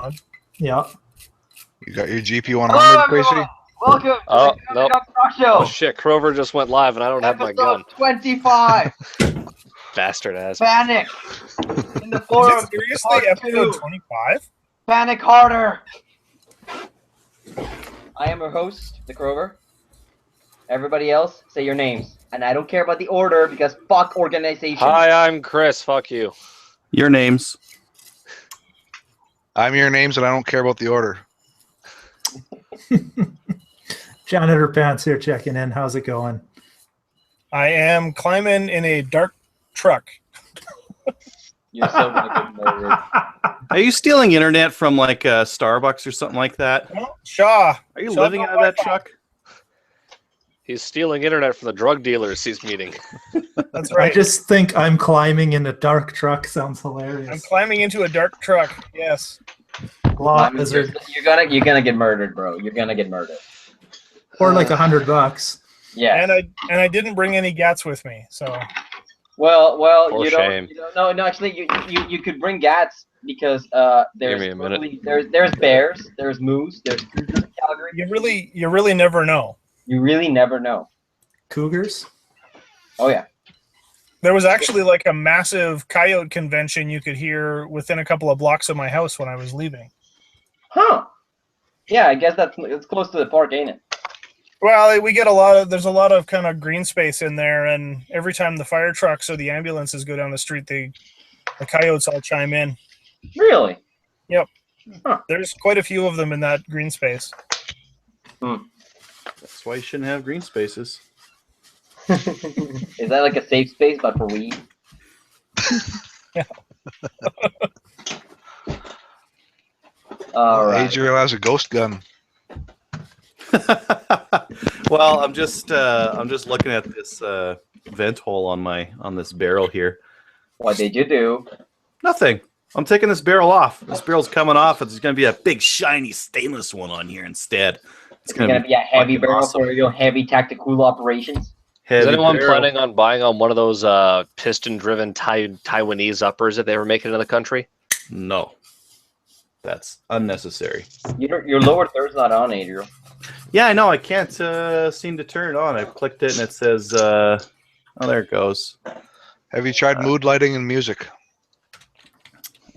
on. Yeah. You got your GP100, Quasey? Welcome to Oh, the nope. Talk Show. Oh shit, Crover just went live and I don't have my gun. Episode 25. Bastard ass. Panic. In the Is forum. it seriously episode 25? Panic harder. I am your host, the Crover. Everybody else, say your names. And I don't care about the order because fuck organization. Hi, I'm Chris. Fuck you. Your names. I'm your names, and I don't care about the order. Janitor Pants here checking in. How's it going? I am climbing in a dark truck. You're so gonna get murdered. Are you stealing internet from like Starbucks or something like that? Well, Shaw. Are you Shaw living out of that Wi-Fi. truck? He's stealing internet from the drug dealers he's meeting. That's I right. just think I'm climbing in a dark truck sounds I'm hilarious. climbing into a dark truck. Yes. Lot lizard. You're gonna get murdered, bro. You're gonna get murdered. Or like $100. Yeah. And I didn't bring any gats with me, so Well, For you shame. don't. No. Actually, you could bring gats because there's me a minute. there's bears, there's moose, there's cougars in Calgary. you really never know. You really never know. Cougars? Oh yeah. There was actually like a massive coyote convention you could hear within a couple of blocks of my house when I was leaving. Huh. Yeah, I guess it's close to the park, ain't it? Well, there's a lot of kind of green space in there, and every time the fire trucks or the ambulances go down the street, the coyotes all chime in. Really? There's quite a few of them in that green space. That's why you shouldn't have green spaces. Is that like a safe space, but for weed? All right. Adriel has a ghost gun. Well, I'm just looking at this vent hole on this barrel here. What did you do? Nothing. I'm taking this barrel off. This barrel's coming off. It's going to be a big shiny stainless one on here instead. It's It's gonna be a heavy fucking barrel awesome. for your heavy tactical operations. Is Heavy anyone barrel. planning on buying on one of those piston-driven Taiwanese uppers that they were making in the country? No. That's unnecessary. Your lower third's not on, Adriel. Yeah, I know. I can't seem to turn it on. I've clicked it and it says, oh, there it goes. Have you tried mood lighting and music?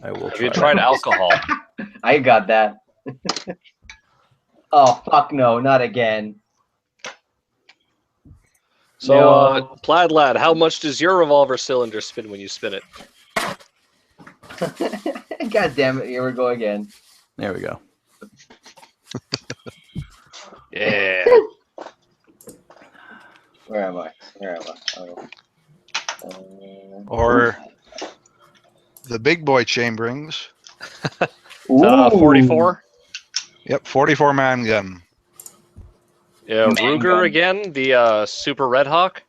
I will Have you try tried that. alcohol? I got that. Oh fuck no, not again. So, No. Plaid Lad, how much does your revolver cylinder spin when you spin it? God damn it, here we go again. There we go. Yeah. Where am I? Or the big boy chamberings? 44? Yep, 44-man gun. Yeah, Man Ruger gun. again, the Super Red Hawk.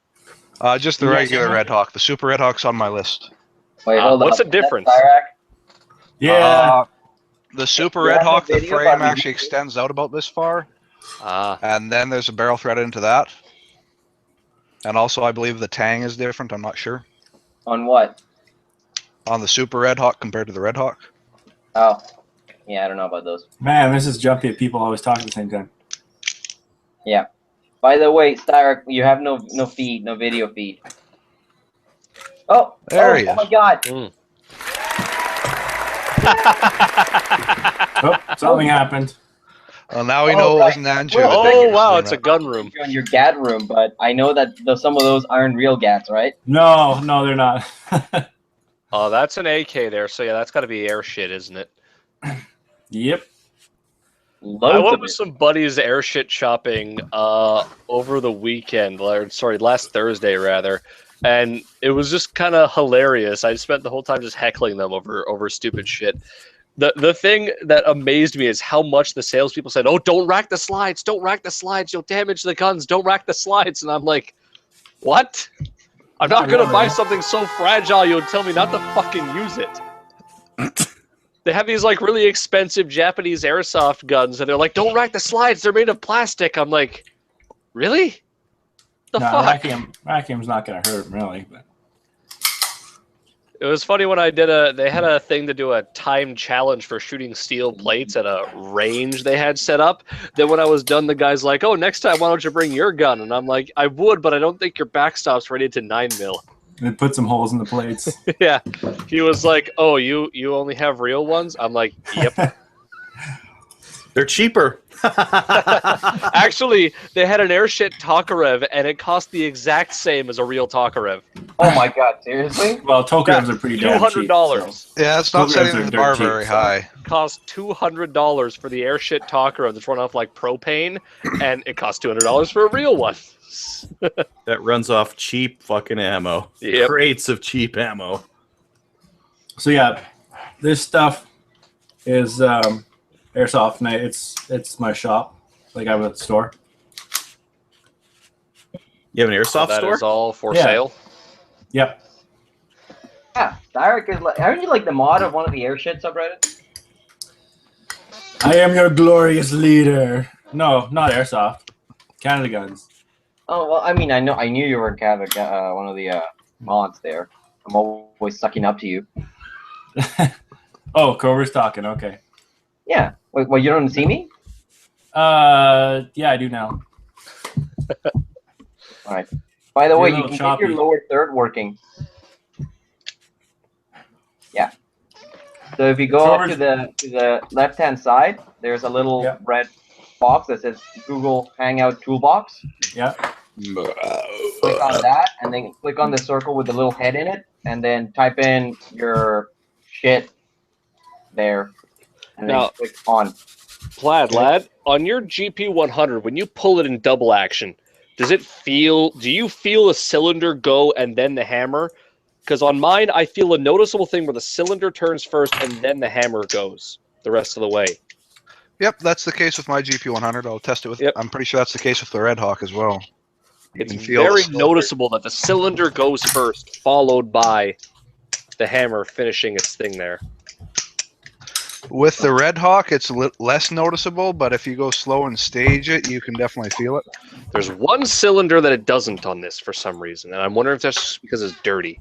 Just the Yes, regular yeah. Red Hawk. The Super Red Hawk's on my list. Wait, hold what's up. the difference? That's Iraq? Yeah. The Super You Red have a Hawk, the video frame about actually it? extends out about this far, Ah, and then there's a barrel thread into that. And also, I believe the tang is different. I'm not sure. On what? On the Super Red Hawk compared to the Red Hawk. Oh. Yeah, I don't know about those. Man, this is jumpy if people always talk at the same time. Yeah. By the way, Styric, you have no feed, no video feed. Oh, There he oh is. my god. Oh, something happened. Well, now we Oh, know it right. wasn't Andrew. Well, that oh did wow, it. it's a gun room. You're on your GAT room, but I know that some of those aren't real GATs, right? No, they're not. Oh, that's an AK there, so yeah, that's got to be air shit, isn't it? Yep. I Loads went of with it. some buddies air shit shopping over the weekend, or sorry, last Thursday rather, and it was just kind of hilarious. I spent the whole time just heckling them over stupid shit. The thing that amazed me is how much the salespeople said, "Oh, don't rack the slides! Don't rack the slides! You'll damage the guns! Don't rack the slides!" And I'm like, "What? I'm not gonna buy something so fragile. You'll tell me not to fucking use it." They have these like really expensive Japanese airsoft guns, and they're like, "Don't rack the slides. They're made of plastic." I'm like, "Really? The No, fuck?" Rackium's not going to hurt, really. But It was funny when I did they had a thing to do a time challenge for shooting steel plates at a range they had set up. Then when I was done, the guy's like, "Oh, next time, why don't you bring your gun?" And I'm like, "I would, but I don't think your backstop's rated to 9mm." They put some holes in the plates. Yeah. He was like, "Oh, you only have real ones?" I'm like, "Yep." They're cheaper. Actually, they had an airshit Tokarev, and it cost the exact same as a real Tokarev. Oh my god, seriously? Well, Tokarevs are pretty damn cheap. $200. So. Yeah, it's not Programs setting are the dirt bar cheap, very so- high. Cost $200 for the airshit Tokarev that's run off like propane, and it cost $200 for a real one. That runs off cheap fucking ammo. Yep. Crates of cheap ammo. So yeah, this stuff is airsoft, and it's my shop. Like I have a store. You have an airsoft That store? is all for Yeah. sale. Yep. Yeah, Derek is like, aren't you like the mod of one of the airshit subreddits? I am your glorious leader. No, not airsoft. CanadaGuns. Oh well, I mean, I knew you were kind of one of the mods there. I'm always sucking up to you. Oh, Cover's talking. Okay. Yeah. Wait, well, you don't see me? Yeah, I do now. All right. By the You're way, a you little can choppy. get your lower third working. Yeah. So if you go up to the left-hand side, there's a little Yeah. red box that says Google Hangout Toolbox. Yeah. Click on that, and then click on the circle with the little head in it, and then type in your shit there, and then Now- click on. Plaid, lad, on your GP100, when you pull it in double action, do you feel a cylinder go and then the hammer? Because on mine, I feel a noticeable thing where the cylinder turns first and then the hammer goes the rest of the way. Yep, that's the case with my GP100. I'll test it with. Yep. I'm pretty sure that's the case with the Red Hawk as well. You It's can feel the very cylinder. noticeable that the cylinder goes first, followed by the hammer finishing its thing there. With the Red Hawk, it's less noticeable, but if you go slow and stage it, you can definitely feel it. There's one cylinder that it doesn't on this for some reason, and I'm wondering if that's just because it's dirty.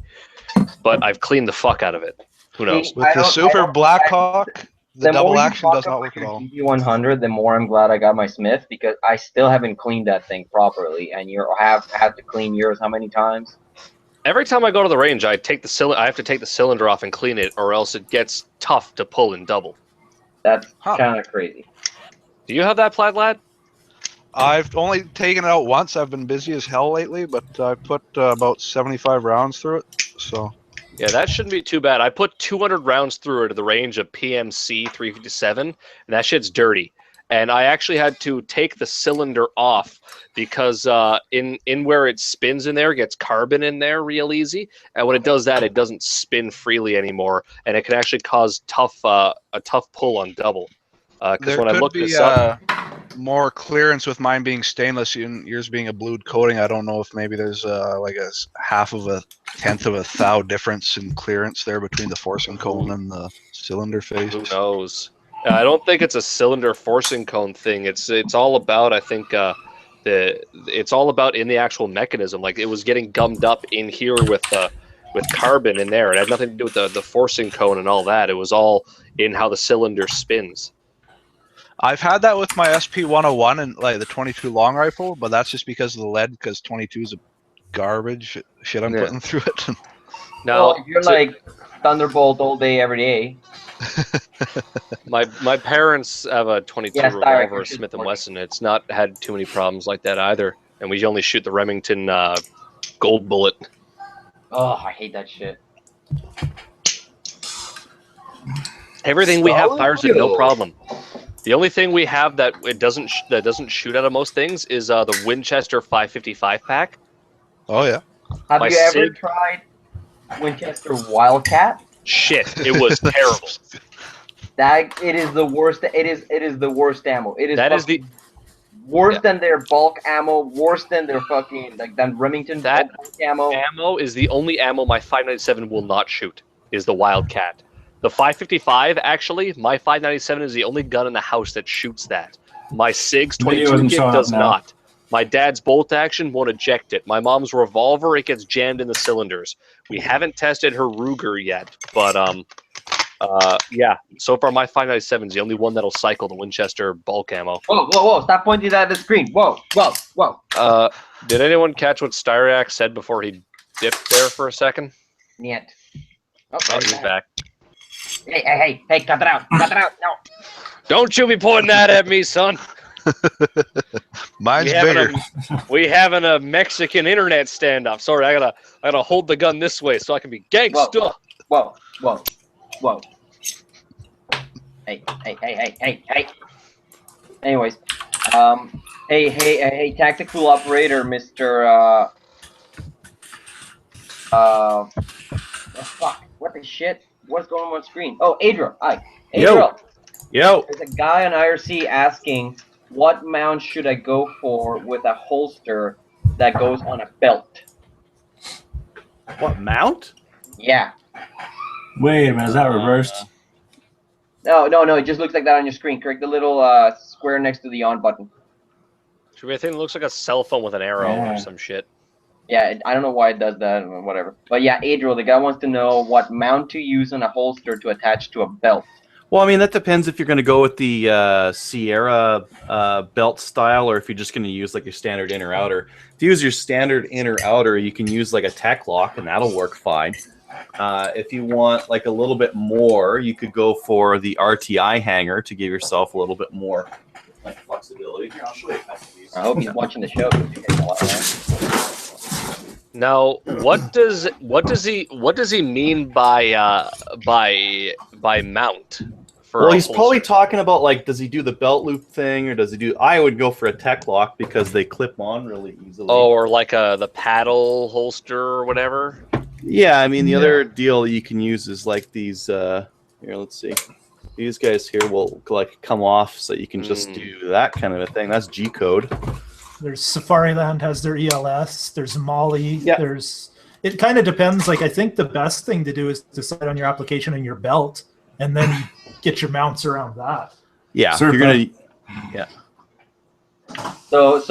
But I've cleaned the fuck out of it. Who knows? With the Super Black Hawk, the double action does not work at all. GP100, the more I'm glad I got my Smith, because I still haven't cleaned that thing properly, and you have had to clean yours how many times? Every time I go to the range, I have to take the cylinder off and clean it, or else it gets tough to pull in double. That's Huh. kind of crazy. Do you have that, Plaid lad? I've only taken it out once. I've been busy as hell lately, but I put about 75 rounds through it. So Yeah, that shouldn't be too bad. I put 200 rounds through it at the range of PMC 357, and that shit's dirty. And I actually had to take the cylinder off because in where it spins in there, it gets carbon in there real easy. And when it does that, it doesn't spin freely anymore, and it can actually cause a tough pull on double. Because there when I could looked be this up, more clearance with mine being stainless and yours being a blued coating. I don't know if maybe there's like a half of a tenth of a thou difference in clearance there between the forcing cone and the cylinder face. who knows? I don't think it's a cylinder forcing cone thing. It's all about, I think, it's all about in the actual mechanism. Like it was getting gummed up in here with carbon in there. It had nothing to do with the forcing cone and all that. It was all in how the cylinder spins. I've had that with my SP101 and like the 22 long rifle, but that's just because of the lead. Because 22 is a garbage shit I'm Yeah. putting through it. Now, Well, if you're like Thunderbolt all day, every day. my parents have a 22 Yes, revolver, Derek, Smith & Wesson. It's not had too many problems like that either. And we only shoot the Remington gold bullet. Oh, I hate that shit. Everything we have fires it no Solid. problem. The only thing we have that it doesn't shoot out of most things is the Winchester 555 pack. Oh yeah. Have My you ever Sig- tried Winchester Wildcat? Shit, it was terrible. That it is the worst. It is the worst ammo. It is That is the worse Yeah. than their bulk ammo. Worse than their fucking than Remington That bulk ammo. ammo is the only ammo my 597 will not shoot. Is the Wildcat. The 555 actually, my 597 is the only gun in the house that shoots that. My Sig's Video 22 isn't kit showing up does now. not. My dad's bolt action won't eject it. My mom's revolver, it gets jammed in the cylinders. We haven't tested her Ruger yet, but yeah. So far, my 5.97 is the only one that'll cycle the Winchester bulk ammo. Whoa! Stop pointing that at the screen. Whoa! Did anyone catch what Styriak said before he dipped there for a second? Niet. Oh, he's back. Hey! Cut it out! Cut it out! No. Don't you be pointing that at me, son. Mine's bigger. We having a Mexican internet standoff. Sorry, I gotta hold the gun this way so I can be gangsta. Whoa! Hey! Anyways, hey, tactical operator, Mr. Fuck! What the shit? What's going on screen? Oh, Adriel. Hi, Adriel. Yo. There's a guy on IRC asking, what mount should I go for with a holster that goes on a belt? What mount? Yeah. Wait a minute, is that reversed? No, it just looks like that on your screen. Correct the little square next to the on button. Should be a thing that looks like a cell phone with an arrow or some shit. Yeah, I don't know why it does that or whatever. But yeah, Adriel, the guy wants to know what mount to use on a holster to attach to a belt. Well, I mean, that depends if you're going to go with the Sierra belt style or if you're just going to use like your standard inner outer. If you use your standard inner outer, you can use like a tech lock and that'll work fine. If you want like a little bit more, you could go for the RTI hanger to give yourself a little bit more like flexibility. Here, I'll show you a couple of these. I hope he's watching the show. Now, what does he mean by mount? Well, he's probably talking about like, does he do the belt loop thing or does he do? I would go for a tech lock because they clip on really easily. Oh, or like the paddle holster or whatever. Yeah, I mean the other deal you can use is like these. Here, let's see. These guys here will like come off, so you can just do that kind of a thing. That's G code. There's Safariland has their ELS. There's Molly. Yeah. It kind of depends. Like, I think the best thing to do is decide on your application and your belt, and then get your mounts around that. Yeah, Sure, you're gonna. Yeah. So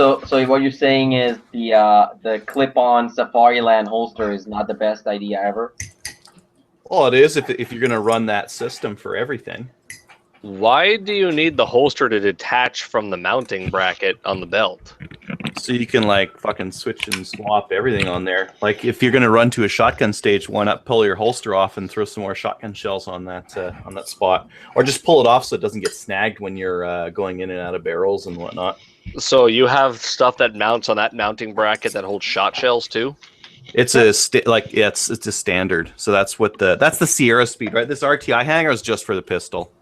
what you're saying is the clip-on Safariland holster is not the best idea ever? Well, it is if you're gonna run that system for everything. Why do you need the holster to detach from the mounting bracket on the belt? So you can like fucking switch and swap everything on there. Like if you're gonna run to a shotgun stage, why not pull your holster off and throw some more shotgun shells on that spot, or just pull it off so it doesn't get snagged when you're going in and out of barrels and whatnot. So you have stuff that mounts on that mounting bracket that holds shot shells too? It's a it's a standard. So that's the Sierra speed, right? This RTI hanger is just for the pistol.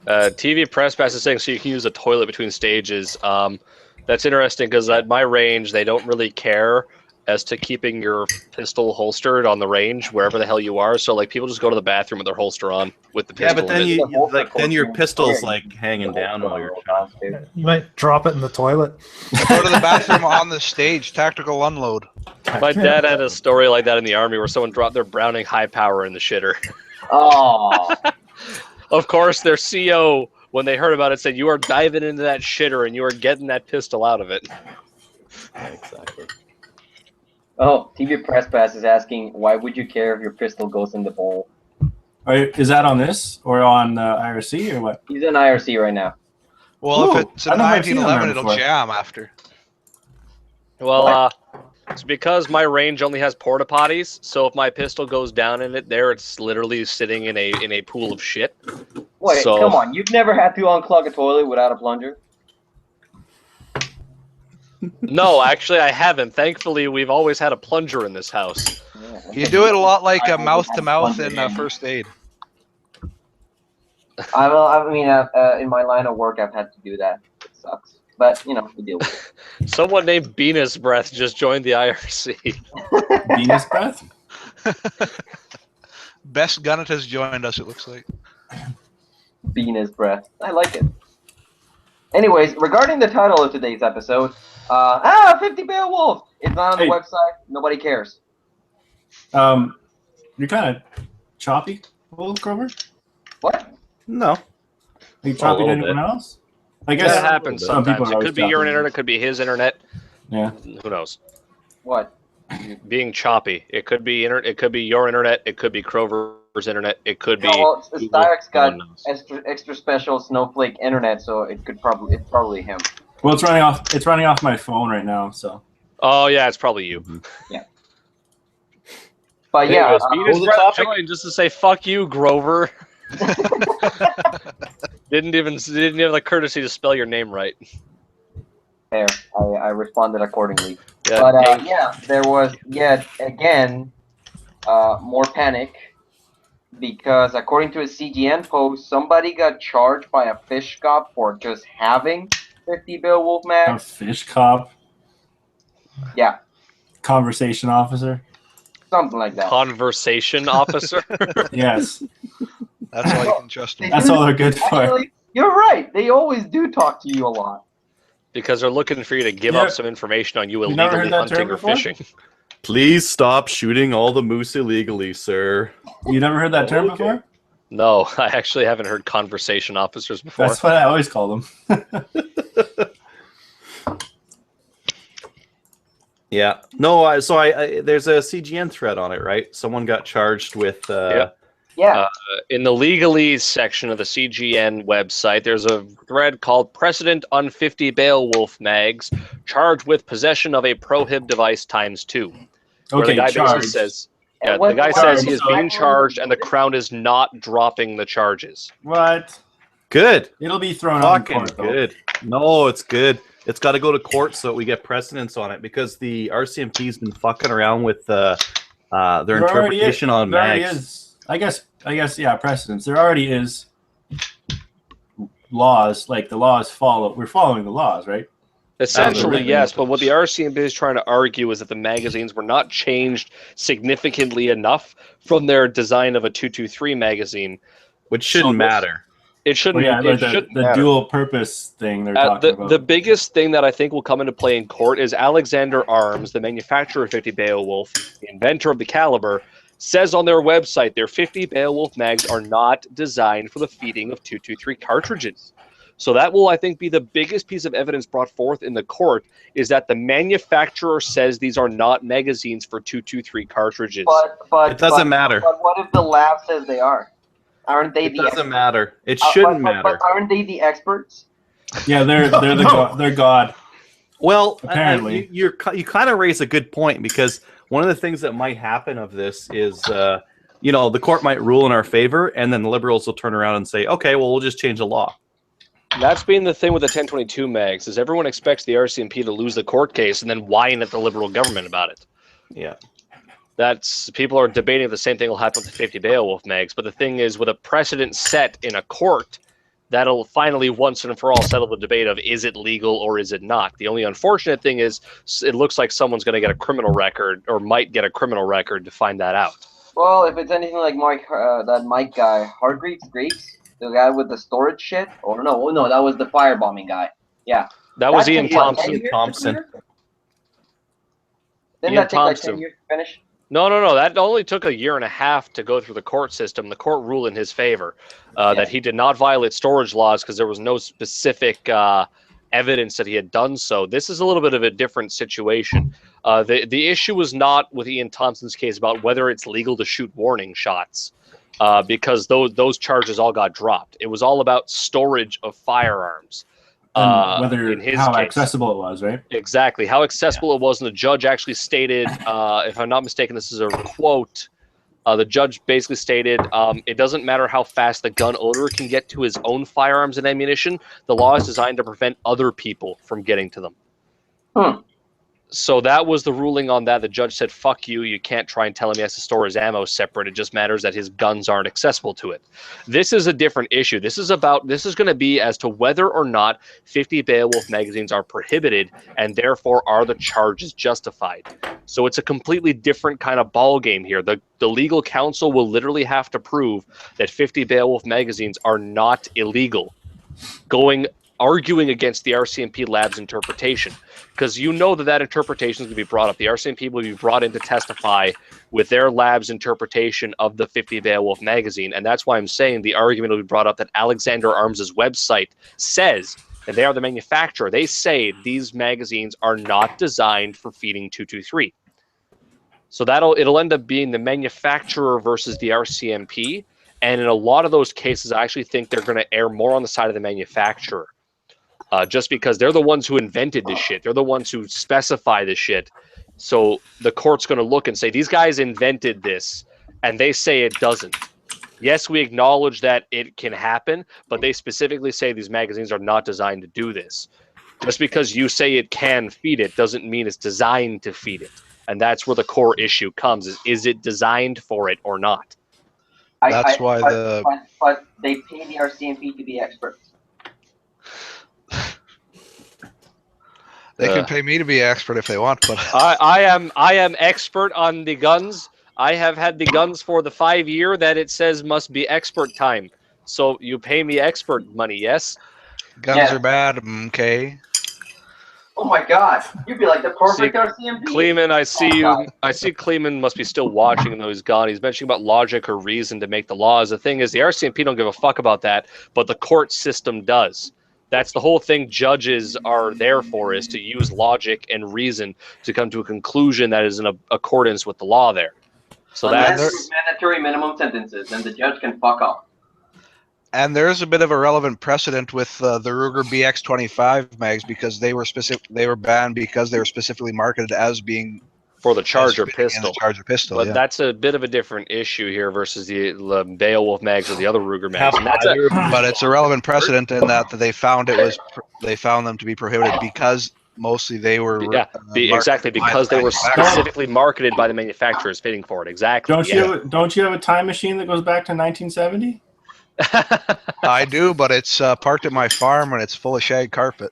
TV press pass is saying so you can use a toilet between stages. That's interesting because at my range they don't really care as to keeping your pistol holstered on the range wherever the hell you are. So like people just go to the bathroom with their holster on with the pistol. Yeah, but then your pistol's like hanging down while you're trying. You might drop it in the toilet. Go to the bathroom on the stage. Tactical unload. My dad had a story like that in the army where someone dropped their Browning high power in the shitter. Oh. Of course, their CO, when they heard about it, said, "You are diving into that shitter and you are getting that pistol out of it." Yeah, exactly. Oh, TV Press Pass is asking, why would you care if your pistol goes in the bowl? Is that on this or on IRC or what? He's in IRC right now. Well, Ooh, if it's a I know I've seen them 1911, there it'll before. jam after. Well, it's because my range only has porta potties, so if my pistol goes down in it, it's literally sitting in a pool of shit. Wait, So- come on. You've never had to unclog a toilet without a plunger? No, actually, I haven't. Thankfully, we've always had a plunger in this house. You do it a lot like mouth to mouth in first aid. I mean, in my line of work, I've had to do that. It sucks. But, you know, we deal with it. Someone named Venus Breath just joined the IRC. Venus breath? Best Gunnet has joined us, it looks like. Venus breath. I like it. Anyways, regarding the title of today's episode, 50 Beowulf! It's not on the Hey. website. Nobody cares. You're kind of choppy, Wolf Grover? What? No. Are you choppy to little anyone bit. else? I guess That happens some people sometimes. are It always could be your choppy. internet, it could be his internet. Yeah. Who knows? What? Being choppy. It could be it could be your internet, it could be Crover's internet, it could be No, well, it's Google. Styrex No one got knows. extra special snowflake internet, so it's probably him. Well, it's running off my phone right now. So Oh yeah, it's probably you. But yeah, Anyways, Venus what was the Brett topic? joined just to say fuck you, Grover. didn't even have the courtesy to spell your name right. fair. I responded accordingly. Yeah, But yeah, there was yet again more panic because according to a CGN post, somebody got charged by a fish cop for just having 50 bill wolf a mags. fish cop, Yeah, conversation officer. something like that. conversation officer. Yes, That's all you can trust them. that's all they're good for. Actually, you're right. They always do talk to you a lot. Because they're looking for you to give Yeah. up some information on you You never illegally heard that term hunting or before? fishing. Please stop shooting all the moose illegally, sir. You never heard that term Okay. before? No, I actually haven't heard conversation officers before. That's what I always call them. Yeah. No, I there's a CGN thread on it, right? Someone got charged with Yeah. Yeah, In the legalese section of the CGN website, there's a thread called Precedent on 50 Beowulf Mags, charged with possession of a prohib device ×2. Where Okay, the guy basically charged. says, And yeah, what- the guy what- says he is so- being charged and the Crown is not dropping the charges. What? good. It'll be thrown out in Fucking court, though. good. No, it's good. It's got to go to court so that we get precedence on it because the RCMP's been fucking around with their There already interpretation on There already mags. is. I guess, yeah, precedence. There already is laws, like the laws follow. We're following the laws, right? Essentially, written yes, into but what the RCMP is trying to argue is that the magazines were not changed significantly enough from their design of a 223 magazine. Which shouldn't So- matter. It shouldn't. Well, yeah, it like shouldn't the matter. dual purpose thing they're talking The, about. the biggest thing that I think will come into play in court is Alexander Arms, the manufacturer of 50 Beowulf, the inventor of the caliber, says on their website their 50 Beowulf mags are not designed for the feeding of 223 cartridges. So that will, I think, be the biggest piece of evidence brought forth in the court is that the manufacturer says these are not magazines for 223 cartridges. but It doesn't matter. But what if the lab says they are? Aren't they It the doesn't matter. It but- shouldn't but matter. aren't they the experts? Yeah, they're they're God. Well, Apparently. you kind of raise a good point because one of the things that might happen of this is, the court might rule in our favor, and then the liberals will turn around and say, okay, well, we'll just change the law. That's been the thing with the 1022 mags is everyone expects the RCMP to lose the court case and then whine at the liberal government about it. Yeah. That's people are debating if the same thing will happen with the 50 Beowulf mags, but the thing is, with a precedent set in a court, that'll finally once and for all settle the debate of is it legal or is it not. The only unfortunate thing is it looks like someone's going to get a criminal record or might get a criminal record to find that out. Well, if it's anything like that Mike guy, Hargreaves, the guy with the storage shit, or no, that was the firebombing guy. Yeah, That was That Ian took, what, Thompson. 10 years to Thompson. clear? Didn't Ian that take like Thompson. 10 years to finish? No. That only took a year and a half to go through the court system. The court ruled in his favor that he did not violate storage laws because there was no specific evidence that he had done so. This is a little bit of a different situation. The issue was not with Ian Thompson's case about whether it's legal to shoot warning shots because those charges all got dropped. It was all about storage of firearms. And whether in his how case. accessible it was, right? Exactly. How accessible it was. And the judge actually stated, if I'm not mistaken, this is a quote. The judge basically stated, it doesn't matter how fast the gun owner can get to his own firearms and ammunition. The law is designed to prevent other people from getting to them. So that was the ruling on that. The judge said, fuck you. You can't try and tell him he has to store his ammo separate. It just matters that his guns aren't accessible to it. This is a different issue. This is going to be as to whether or not 50 Beowulf magazines are prohibited and therefore are the charges justified. So it's a completely different kind of ball game here. The legal counsel will literally have to prove that 50 Beowulf magazines are not illegal, arguing against the RCMP lab's interpretation. Because you know that interpretation is going to be brought up. The RCMP will be brought in to testify with their lab's interpretation of the 50 Beowulf magazine. And that's why I'm saying the argument will be brought up that Alexander Arms' website says and they are the manufacturer. They say these magazines are not designed for feeding 223. So it'll end up being the manufacturer versus the RCMP. And in a lot of those cases, I actually think they're going to err more on the side of the manufacturer. Just because they're the ones who invented this shit. They're the ones who specify this shit. So the court's going to look and say, these guys invented this, and they say it doesn't. Yes, we acknowledge that it can happen, but they specifically say these magazines are not designed to do this. Just because you say it can feed it doesn't mean it's designed to feed it. And that's where the core issue comes, is it designed for it or not? That's why But they pay the RCMP to be experts. They can pay me to be expert if they want, but I am expert on the guns. I have had the guns for the 5 year that it says must be expert time. So you pay me expert money, yes? guns are bad. Okay. Oh my God, you'd be like the perfect RCMP. Kleeman, I see you. I see Kleeman must be still watching, though he's gone. He's mentioning about logic or reason to make the laws. The thing is, the RCMP don't give a fuck about that, but the court system does. That's the whole thing judges are there for, is to use logic and reason to come to a conclusion that is in accordance with the law there. So Unless that's there's mandatory minimum sentences, then the judge can fuck off. And there is a bit of a relevant precedent with the Ruger BX-25 mags because they were banned because they were specifically marketed as being for the Charger pistol. The Charger pistol, but yeah. that's a bit of a different issue here versus the Beowulf mags or the other Ruger mags. And that's but it's a relevant precedent in that they found them to be prohibited because mostly they were exactly because they were specifically marketed by the manufacturers fitting for it. Exactly. Don't you have a time machine that goes back to 1970? I do, but it's parked at my farm and it's full of shag carpet.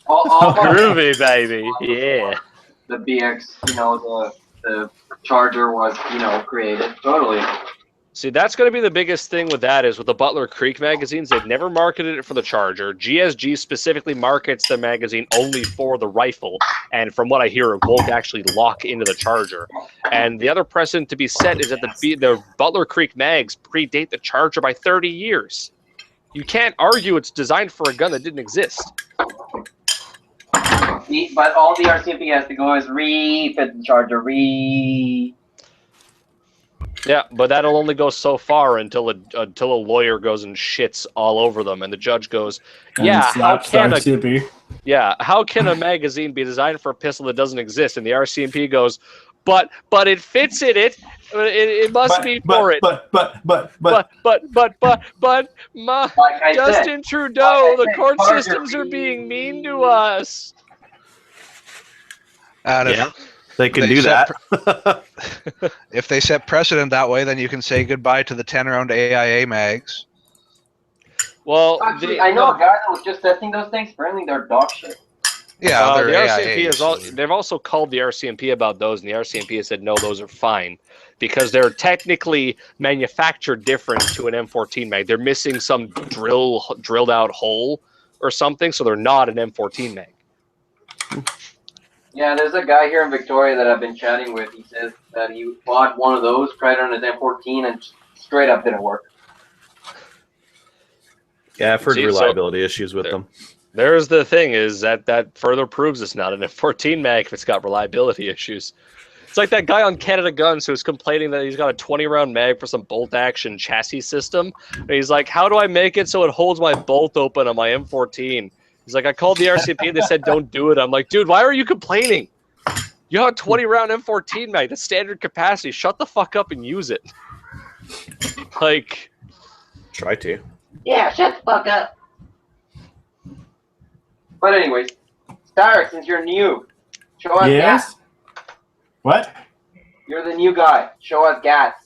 Groovy, baby. Yeah. The BX, the Charger was, created. Totally. See, that's going to be the biggest thing with that is with the Butler Creek magazines, they've never marketed it for the Charger. GSG specifically markets the magazine only for the rifle. And from what I hear, it won't actually lock into the Charger. And the other precedent to be set is that the Butler Creek mags predate the Charger by 30 years. You can't argue it's designed for a gun that didn't exist. But all the RCMP has to go is refit the Charger, Yeah, but that'll only go so far until a lawyer goes and shits all over them, and the judge goes, how can a magazine be designed for a pistol that doesn't exist? And the RCMP goes, but it fits in it. It must be for it. Justin Trudeau, the court systems are being mean to us. And they can do that. If they set precedent that way, then you can say goodbye to the 10-round AIA mags. Well, actually, I know a guy that was just testing those things. Apparently, they're dog shit. Yeah, the RCMP they've also called the RCMP about those, and the RCMP has said no, those are fine because they're technically manufactured different to an M14 mag. They're missing some drilled out hole or something, so they're not an M14 mag. Yeah, there's a guy here in Victoria that I've been chatting with. He says that he bought one of those, tried it on his M14, and straight up didn't work. Yeah, I've heard reliability issues with them. There's the thing is that further proves it's not an M14 mag if it's got reliability issues. It's like that guy on Canada Guns who's complaining that he's got a 20-round mag for some bolt-action chassis system. And he's like, how do I make it so it holds my bolt open on my M14? He's like, I called the RCMP and they said don't do it. I'm like, dude, why are you complaining? You have a 20-round M14 mag. That's standard capacity. Shut the fuck up and use it. Like, try to. Yeah, shut the fuck up. But anyways, Stark, since you're new, show us GATs. What? You're the new guy. Show us GATs.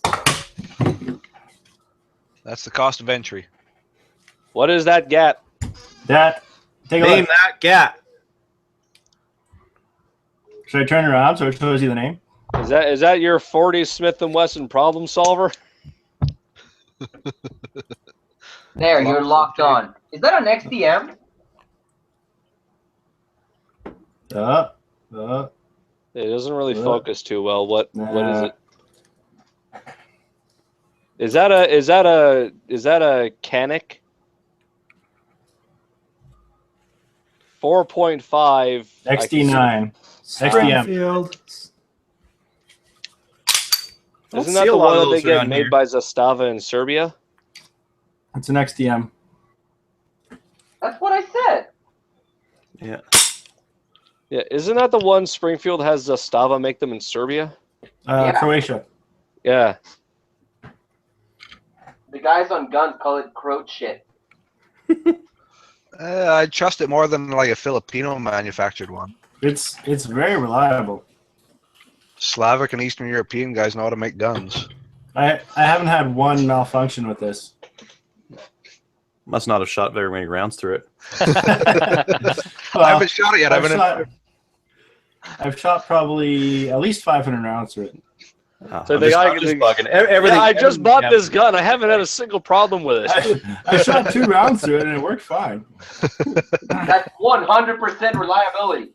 That's the cost of entry. What is that GAT? Name that GAT. Should I turn around so it shows you the name? Is that your 40 Smith & Wesson problem solver? There, you're locked on. Is that an XDM? It doesn't really focus too well. What is it? Is that a Canic? 4.5. XD9. XDM. Springfield. Don't Isn't see that a the lot one of that they those get around made here. by Zastava in Serbia? It's an XDM. That's what I said. Yeah. Yeah, isn't that the one Springfield has Zastava make them in Serbia? Yeah. Croatia. Yeah. The guys on Guns call it croat shit. I trust it more than like a Filipino manufactured one. It's very reliable. Slavic and Eastern European guys know how to make guns. I haven't had one malfunction with this. Must not have shot very many rounds through it. I haven't shot it yet. I've shot probably at least 500 rounds through it. So I'm the just, guy- I'm just bugging. Everything. I just everything bought happens. this gun. I haven't had a single problem with it. I shot 2 rounds through it and it worked fine. That's 100% reliability.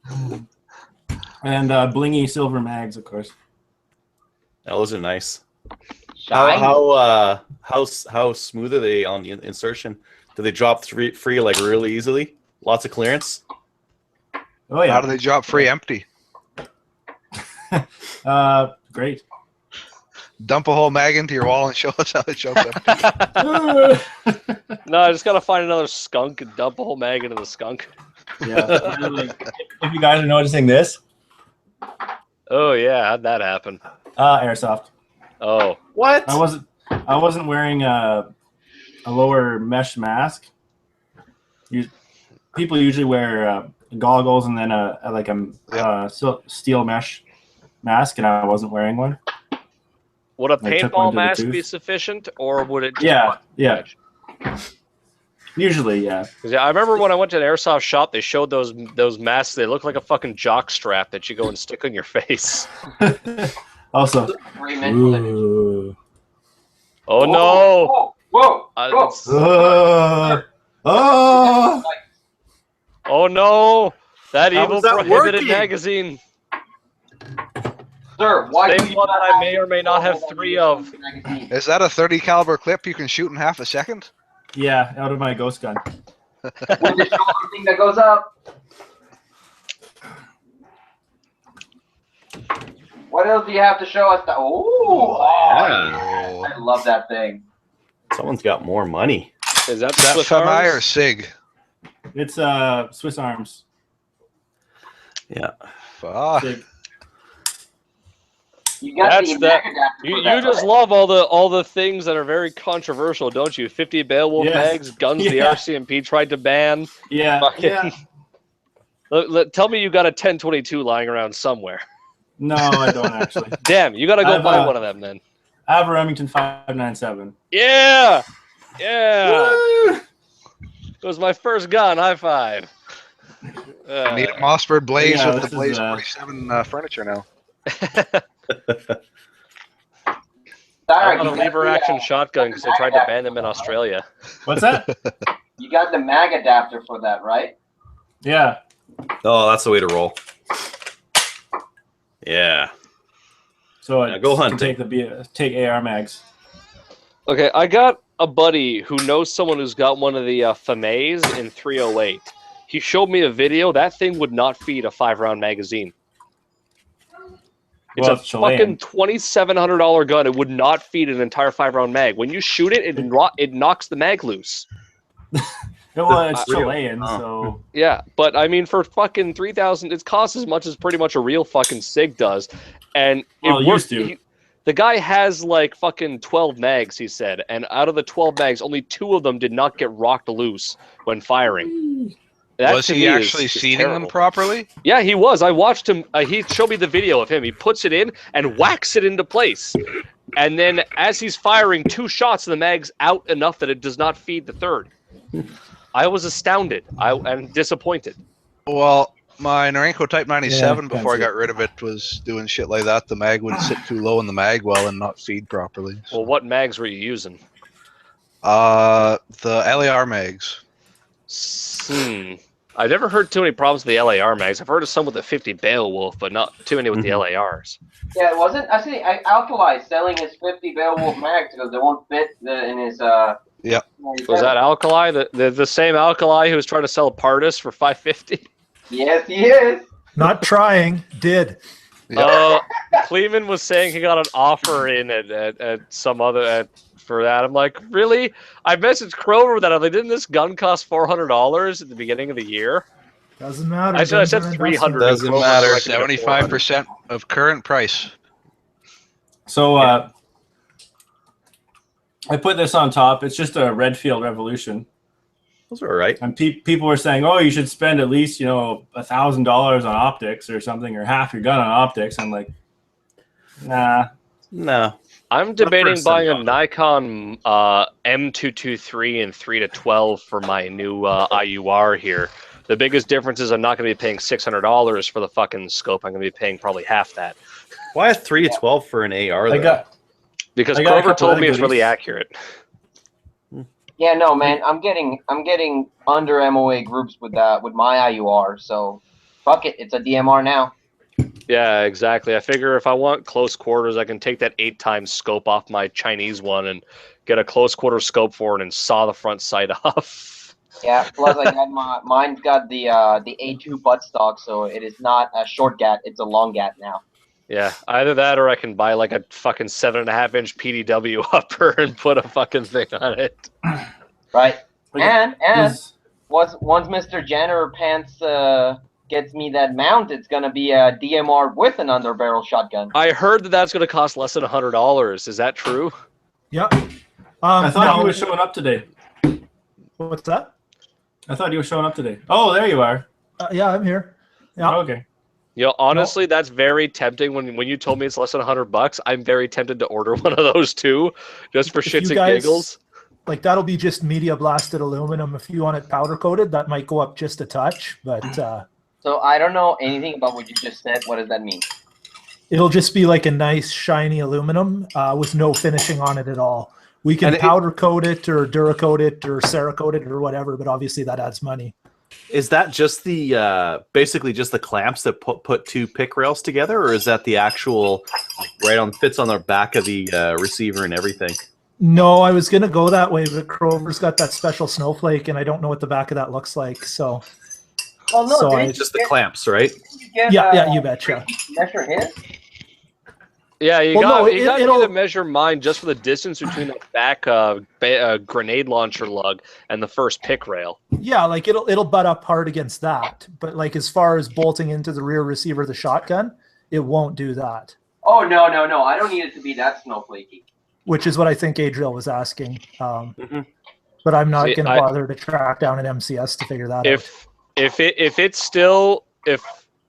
And blingy silver mags, of course. Oh, those are nice. Shine. How smooth are they on the insertion? Do they drop free like really easily? Lots of clearance. Oh yeah. How do they drop free empty? Great. Dump a whole mag into your wall and show us how it drops empty. No, I just gotta find another skunk and dump a whole mag into the skunk. Yeah. If you guys are noticing this, Oh yeah, how'd that happen? Airsoft. Oh, What? I wasn't wearing a lower mesh mask. People usually wear goggles and then a steel mesh mask, and I wasn't wearing one. would a I took one paintball to the mask tooth. be sufficient, or would it? Just Yeah. Usually, yeah. 'Cause, yeah, I remember when I went to an airsoft shop, they showed those masks. They look like a fucking jock strap that you go and stick on your face. Also, 3 mental image. ooh. Oh no! Whoa! Whoa! It's- Oh! oh no! That How evil was that prohibited working? magazine. Sir, why do Same you one not that I have may or may not have 3 of. magazine? Is that a 30 caliber clip you can shoot in half a second? Yeah, out of my ghost gun. With the shoulder thing that goes up. What else do you have to show us? Yeah. I love that thing. Someone's got more money. Is that Is that Swiss Famai or Arms? Sig? It's Swiss Arms. Yeah. Fuck. Sig. You got That's the that- neck adapter You for that, just right? love all the things that are very controversial, don't you? 50 Beowulf Yes. mags, guns the Yeah. RCMP tried to ban. Yeah, Fucking- yeah. Tell me you got a 1022 lying around somewhere. No, I don't actually. Damn, you gotta go I've, buy one of them then. I have a Remington 597. Yeah! Yeah! Woo! It was my first gun. High five. Need a Mossberg Blaze Yeah, with the this Blaze is, 47 furniture now. I Tarek, got a you got lever the, action shotgun because they tried to ban them in Australia. What's that? You got the mag adapter for that, right? Yeah. Oh, that's the way to roll. Yeah. So Now go to hunting. take AR mags. Okay, I got a buddy who knows someone who's got one of the FAMAs in 308. He showed me a video. That thing would not feed a 5-round magazine. It's Well, a it's Chilean. fucking $2,700 gun. It would not feed an entire 5-round mag. When you shoot it, it knocks the mag loose. Well, it's Real. Chilean, Oh. so Yeah, but I mean, for fucking 3,000, it costs as much as pretty much a real fucking SIG does, and Well, it it works. used to. The guy has like fucking 12 mags, he said, and out of the 12 mags, only 2 of them did not get rocked loose when firing. That Was to he me actually is seating them terrible. properly? Yeah, he was. I watched him. He showed me the video of him. He puts it in and whacks it into place, and then as he's firing 2 shots, the mag's out enough that it does not feed the third. I was astounded. I'm disappointed. Well, my Norenko Type 97, Yeah, before I that's got rid of it, was doing shit like that. The mag would sit too low in the mag well and not feed properly. Well, what mags were you using? The LAR mags. I've never heard too many problems with the LAR mags. I've heard of some with the 50 Beowulf, but not too many with the LARs. Yeah, it wasn't. I see. Alkali selling his 50 Beowulf mags because they won't fit in his. Yep. Was that Alkali? The same Alkali who was trying to sell Pardis for $550? Yes, he is. Not trying, did. Cleveland was saying he got an offer in at some other for that. I'm like, really? I messaged Crover that I'm like, didn't this gun cost $400 at the beginning of the year? Doesn't matter. I said 300. Doesn't Crover matter. recommended 75% of current price. So I put this on top. It's just a Redfield Revolution. Those are all right. And people were saying, oh, you should spend at least, $1,000 on optics or something, or half your gun on optics. I'm like, nah. No. I'm debating buying a Nikon M223 and 3-12 for my new IUR here. The biggest difference is I'm not going to be paying $600 for the fucking scope. I'm going to be paying probably half that. Why a 3-12 for an AR? Because I got a Crover couple told other me it's really goodies. accurate. Yeah, no, man. I'm getting under MOA groups with my IUR. So, fuck it. It's a DMR now. Yeah, exactly. I figure if I want close quarters, I can take that 8x scope off my Chinese one and get a close quarter scope for it and saw the front sight off. Yeah. Plus, I got mine's got the A2 buttstock, so it is not a short gat. It's a long gat now. Yeah, either that or I can buy like a fucking 7.5-inch PDW upper and put a fucking thing on it. Right. And This- once Mr. Jenner Pants gets me that mount, it's gonna be a DMR with an underbarrel shotgun. I heard that that's going to cost less than $100. Is that true? Yep. I thought no. you were showing up today. What's that? I thought you were showing up today. Oh, there you are. Yeah, I'm here. Yeah. Okay. You know, honestly, that's very tempting. When you told me it's less than $100, I'm very tempted to order one of those too, just for If shits you and guys- giggles. Like that'll be just media blasted aluminum. If you want it powder coated, that might go up just a touch, but So I don't know anything about what you just said. What does that mean? it'll just be like a nice shiny aluminum with no finishing on it at all. We can And powder coat it or Duracoat it or Cerakote it or whatever, but obviously that adds money. Is that just the basically just the clamps that put two pick rails together, or is that the actual fits on the back of the receiver and everything? No, I was gonna go that way, but Crover's got that special snowflake, and I don't know what the back of that looks like. So Well, no, So didn't I- Just the clamps, right? you get, yeah, you betcha. measure his? Yeah, you Well, got no, you got it'll- to measure mine just for the distance between the back grenade launcher lug and the first pick rail. Yeah, like it'll butt up hard against that, but like as far as bolting into the rear receiver of the shotgun, it won't do that. Oh no! I don't need it to be that snowflakey. Which is what I think Adriel was asking. Mhm. But I'm not See, going to I- bother to track down an MCS to figure that out. If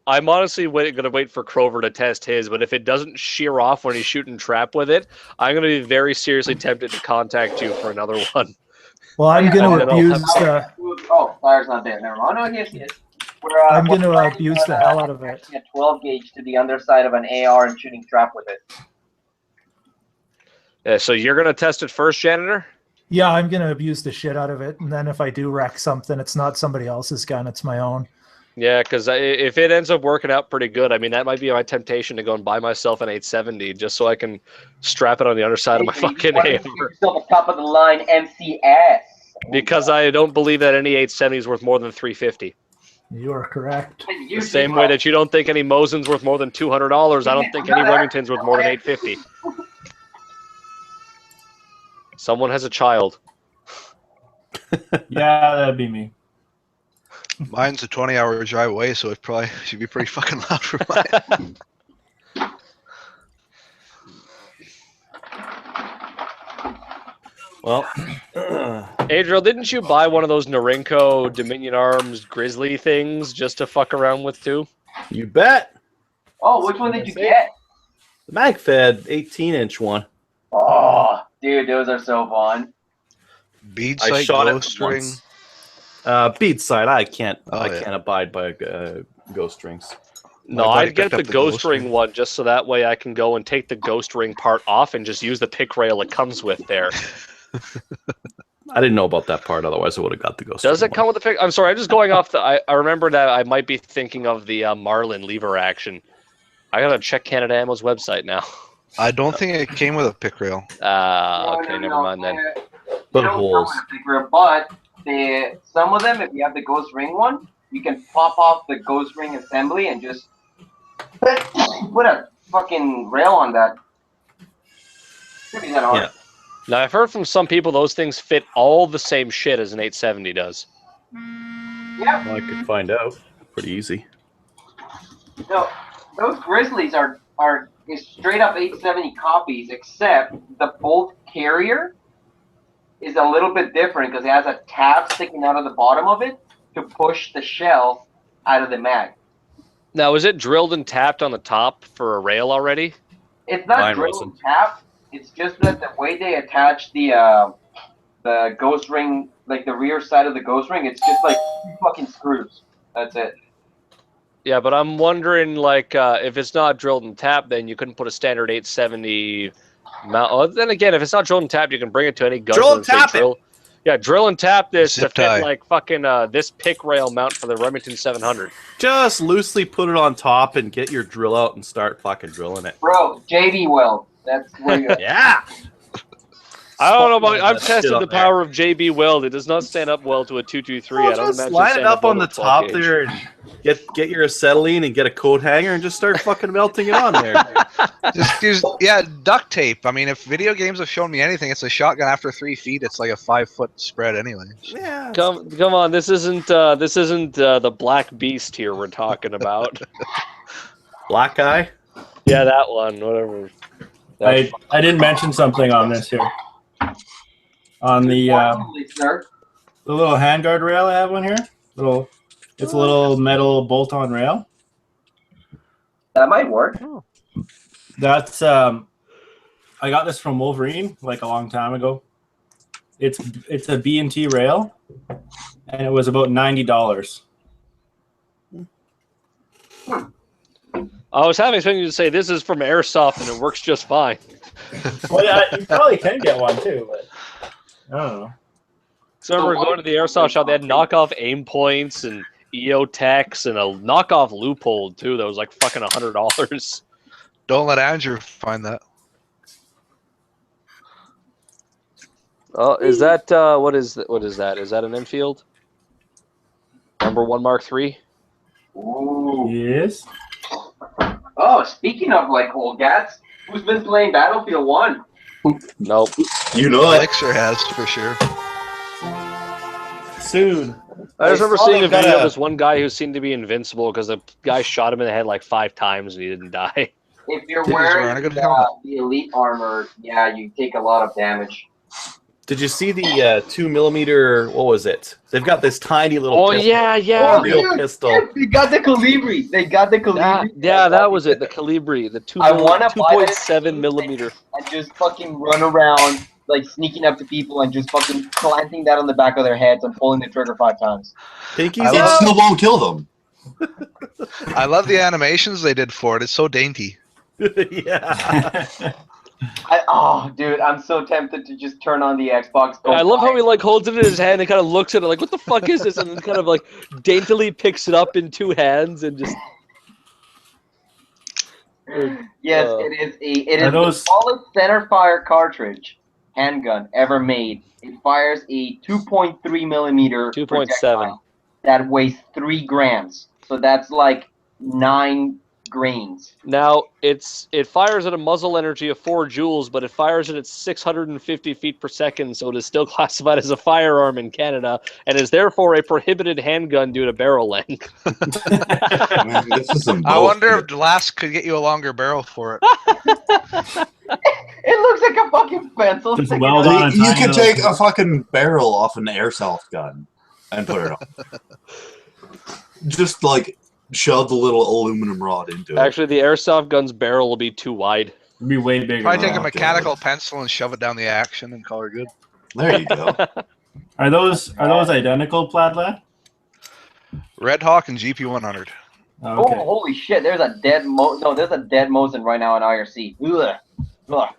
I'm honestly going to wait for Crover to test his, but if it doesn't shear off when he's shooting trap with it, I'm going to be very seriously tempted to contact you for another one. Well, I'm Yeah, going and to then I'll abuse have- the Oh, fire's not there. Never mind. Oh, yes, yes. I'm going to abuse the hell out of it. A 12 gauge to the underside of an AR and shooting trap with it. Yeah, so you're going to test it first, Janitor? Yeah, I'm going to abuse the shit out of it, and then if I do wreck something, it's not somebody else's gun, it's my own. Yeah, because if it ends up working out pretty good, I mean, that might be my temptation to go and buy myself an 870 just so I can strap it on the underside of my fucking hammer. Yourself a top of the line MCS. Because I don't believe that any 870 is worth more than $350. You are correct. The same way that you don't think any Mosin's worth more than $200, I don't think any Remington's worth more than $850. Someone has a child. Yeah, that'd be me. Mine's a 20-hour drive away, so it probably should be pretty fucking loud for mine. Well, Adriel, didn't you buy one of those Norinco Dominion Arms Grizzly things just to fuck around with too? you bet. Oh, which one did you get? The MagFed 18-inch one. Oh, dude, those are so fun. Bead I sight, shot it ghost ring. once. Bead sight. I can't. Oh, I yeah. can't abide by ghost rings. No, My buddy I'd get picked the up the ghost ghost ring ring. one just so that way I can go and take the ghost ring part off and just use the pick rail it comes with there. I didn't know about that part. Otherwise, I would have got the ghost. Does ring it come with the pick? I'm sorry, I'm just going off the. I remember that I might be thinking of the Marlin lever action. I gotta check Canada Ammo's website now. I don't think it came with a pick rail. Okay, never mind then. But They don't come holes. with a big rail, but some of them, if you have the ghost ring one, you can pop off the ghost ring assembly and just put a fucking rail on that. Should be that hard. Yeah. Now I've heard from some people those things fit all the same shit as an 870 does. Yeah. Well, I could find out. Pretty easy. No, those Grizzlies are straight up 870 copies, except the bolt carrier is a little bit different because it has a tab sticking out of the bottom of it to push the shell out of the mag. Now, is it drilled and tapped on the top for a rail already? It's not Mine drilled wasn't. and tapped. It's just that the way they attach the ghost ring, like the rear side of the ghost ring, it's just like two fucking screws. That's it. Yeah, but I'm wondering, like, if it's not drilled and tapped, then you couldn't put a standard 870 mount. Oh, then again, if it's not drilled and tapped, you can bring it to any gun. Drill and tap it. Yeah, drill and tap this Zip to fit tie. like fucking this pick rail mount for the Remington 700. Just loosely put it on top and get your drill out and start fucking drilling it. Bro, JB Weld. That's where you Yeah. I don't know about. I've That shit tested up the there. power of JB Weld. It does not stand up well to a 223. Well, I don't just imagine line it stand up well on to the a 12 top gauge. there and get your acetylene and get a coat hanger and just start fucking melting it on there. Just use duct tape. I mean, if video games have shown me anything, it's a shotgun after 3 feet. It's like a 5-foot spread anyway. Yeah. Come on! This isn't the Black Beast here we're talking about. Black guy. Yeah, that one. Whatever. I didn't mention something on this here. On the sir. little handguard rail I have on here. It's a little metal bolt-on rail. That might work. That's I got this from Wolverine like a long time ago. It's a B&T rail, and it was about $90. I was having expecting you to say this is from Airsoft and it works just fine. Well, yeah, you probably can get one too, but I don't know. So I remember going to the Airsoft shop, they had knockoff aim points and EOTechs and a knockoff loophole too that was like fucking $100. Don't let Andrew find that. Oh, is that what is that? Is that an Enfield? Number 1 Mark III? Ooh. Yes. Oh, speaking of like old gats, who's been playing Battlefield 1? Nope. You know it. Elixir has for sure. Soon. I just remember saw seeing they a got video of a- this one guy who seemed to be invincible because the guy shot him in the head like 5 times and he didn't die. If you're He's wearing wearing a good helmet. the elite armor, yeah, you take a lot of damage. Did you see the 2mm? What was it? They've got this tiny little. Oh pistol. yeah. Oh, Real dude, pistol. yeah, they got the Calibri. They got the Calibri. Yeah, that was it. The Calibri, the I wanna buy that 2.7 millimeter. And just fucking run around, like sneaking up to people and just fucking planting that on the back of their heads and pulling the trigger 5 times. Pinkies I It up. still won't kill them. I love the animations they did for it. It's so dainty. Yeah. Dude, I'm so tempted to just turn on the Xbox. I love how he like holds it in his hand and kind of looks at it like, "What the fuck is this?" And then kind of like daintily picks it up in 2 hands and just. Yes, Uh, it is Are the those- smallest center fire cartridge handgun ever made. It fires a 2.3 millimeter 2.7. projectile that weighs 3 grams. So that's like 9 grains. Now it fires at a muzzle energy of 4 joules, but it fires it at 650 feet per second, so it is still classified as a firearm in Canada and is therefore a prohibited handgun due to barrel length. Man, this is some I wonder bullshit. if Glass could get you a longer barrel for it. It looks like a fucking pencil. Just sticking weld out. on a You tiny could little- take a fucking barrel off an airsoft gun and put it on. Just like shove the little aluminum rod into it. Actually, the airsoft gun's barrel will be too wide. It'd be way bigger. Probably take a Oh, mechanical pencil and shove it down the action and call her good. There you go. Are those identical, Plaid Lad? Red Hawk and GP100. Oh, Okay. holy shit! There's a dead there's a dead Mosin right now in IRC. Ugh. Ugh.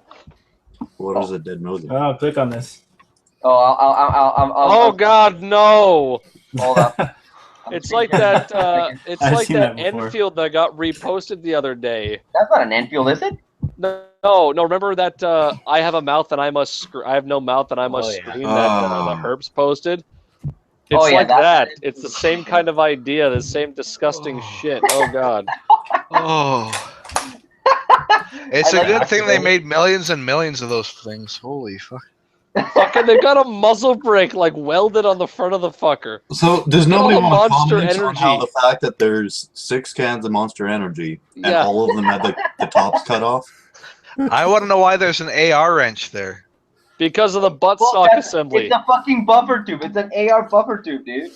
What is a dead Mosin? Oh, click on this. Oh, Oh God, no! Hold up. It's like that. It's I've like seen that that before. Enfield that got reposted the other day. That's not an Enfield, is it? No. Remember that I have a mouth and I must. I have no mouth and I must Oh, yeah. scream. That the Oh. Herbs posted. Oh, yeah, like that's- that. It's the same kind of idea, the same disgusting shit. Oh god. Oh, it's I a like good thing they activating. made millions and millions of those things. Holy fuck! Fucking, they've got a muzzle brake like welded on the front of the fucker. So does Look at all nobody the want to Monster comment on how Energy. the fact that there's 6 cans of Monster Energy and Yeah. all of them had the tops cut off? I want to know why there's an AR wrench there. Because of the Well, buttstock that's- assembly. It's a fucking buffer tube. It's an AR buffer tube, dude.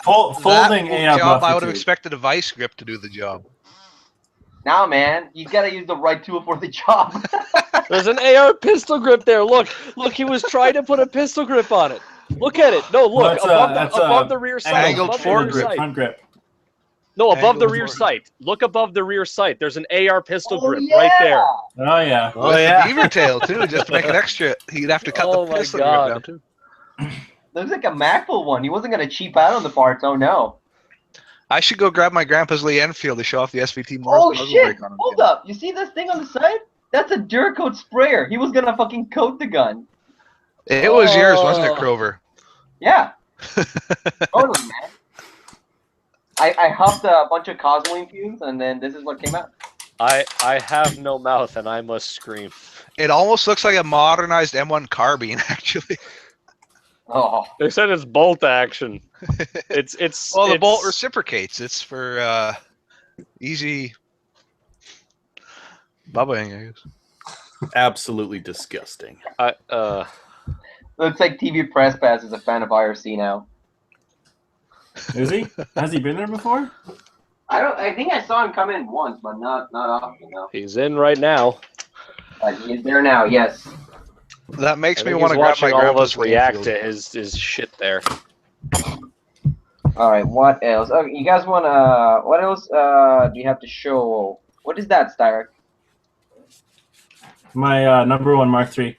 Folding that AR job, I buffer would have tube. expected a vice grip to do the job. Now, man, you gotta use the right tool for the job. There's an AR pistol grip there. Look, he was trying to put a pistol grip on it. Look at it. No, look, That's above the rear sight. angled Above the rear foregrip. sight. Front grip. No, above the Angled rear foregrip. sight. Look above the rear sight. There's an AR pistol Oh, grip right there. Oh yeah. With the beaver tail too, just to make it extra. He'd have to cut Oh the my pistol God. grip down too. Looks like a Macful one. He wasn't gonna cheap out on the parts. Oh no. I should go grab my grandpa's Lee Enfield to show off the SVT Oh muzzle shit! brake on him. Hold up. You see this thing on the side? That's a Duracoat sprayer. He was gonna fucking coat the gun. It was yours, wasn't it, Oh. Crover? Yeah. Totally, man. I huffed a bunch of Cosmoline fumes, and then this is what came out. I have no mouth and I must scream. It almost looks like a modernized M1 carbine, actually. Oh. They said it's bolt action. It's Well, the bolt it's- reciprocates. It's for easy bubbaing, I guess. Absolutely disgusting. Looks like TV Press Pass is a fan of IRC now. Is he? Has he been there before? I think I saw him come in once, but not often though. He's in right now. But he is there now, yes. That makes I me think want he's to grab my watching all of grandpa's us react Enfield. to his shit there. Alright, what else? Oh, you guys wanna what else do you have to show? What is that, Styric? My #1 Mark III.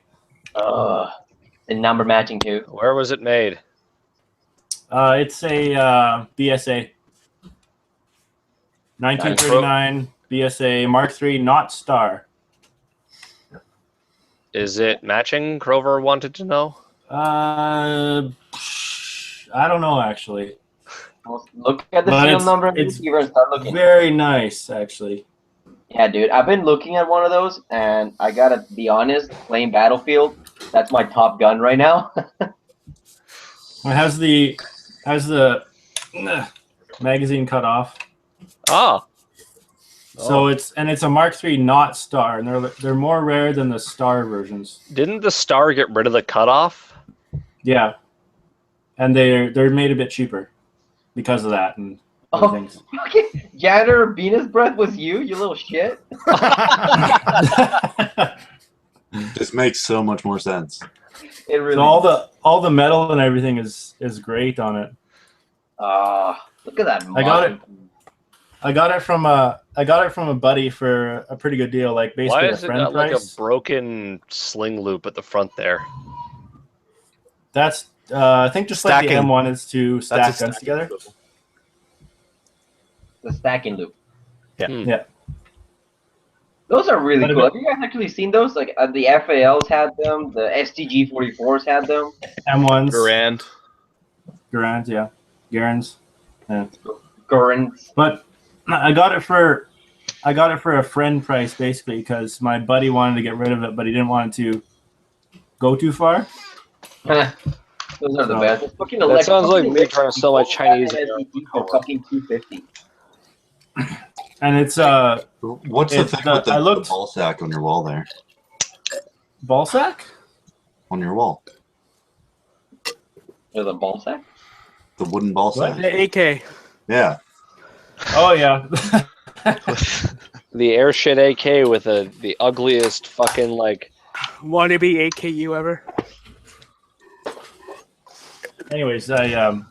The number matching too. Where was it made? It's a BSA. 1939 BSA Mark III, not star. Is it matching? Crover wanted to know. I don't know actually. Well, look at the But serial it's- number and it's you start looking. Very nice, actually. Yeah, dude, I've been looking at one of those, and I gotta be honest, playing Battlefield, that's my top gun right now. It has the magazine cut off. Ah, So it's a Mark III not star, and they're more rare than the star versions. didn't the Star get rid of the cutoff? Yeah, and they're made a bit cheaper because of that and other Oh. things. Okay, Janitor Venus Breath was you little shit. This makes so much more sense. It really. So all the metal and everything is great on it. Look at that. I got it. I got it from a buddy for a pretty good deal, like Why basically a is it friend got like a price. broken sling loop at the front there? That's I think just like the Stacking. M1 is to stack That's a guns stacking together. swivel. The stacking loop. Yeah. Those are really But a cool. bit- Have you guys actually seen those? Like the FALs had them, the STG 44s had them. M1s, Garand. Garand, yeah, Garand's. Gurrens. But I got it for a friend price basically because my buddy wanted to get rid of it, but he didn't want it to go too far. Those are the No. best. It's fucking That sounds like me electric- trying to sell my Chinese STG for fucking $250. And it's What's the It's thing the- with I the looked- ball sack on your wall there? ball sack. On your wall. There's a ball sack. The wooden ball What? sack. The AK. Yeah. Oh yeah. The air shit AK with the ugliest fucking like. Wannabe AKU ever. Anyways, I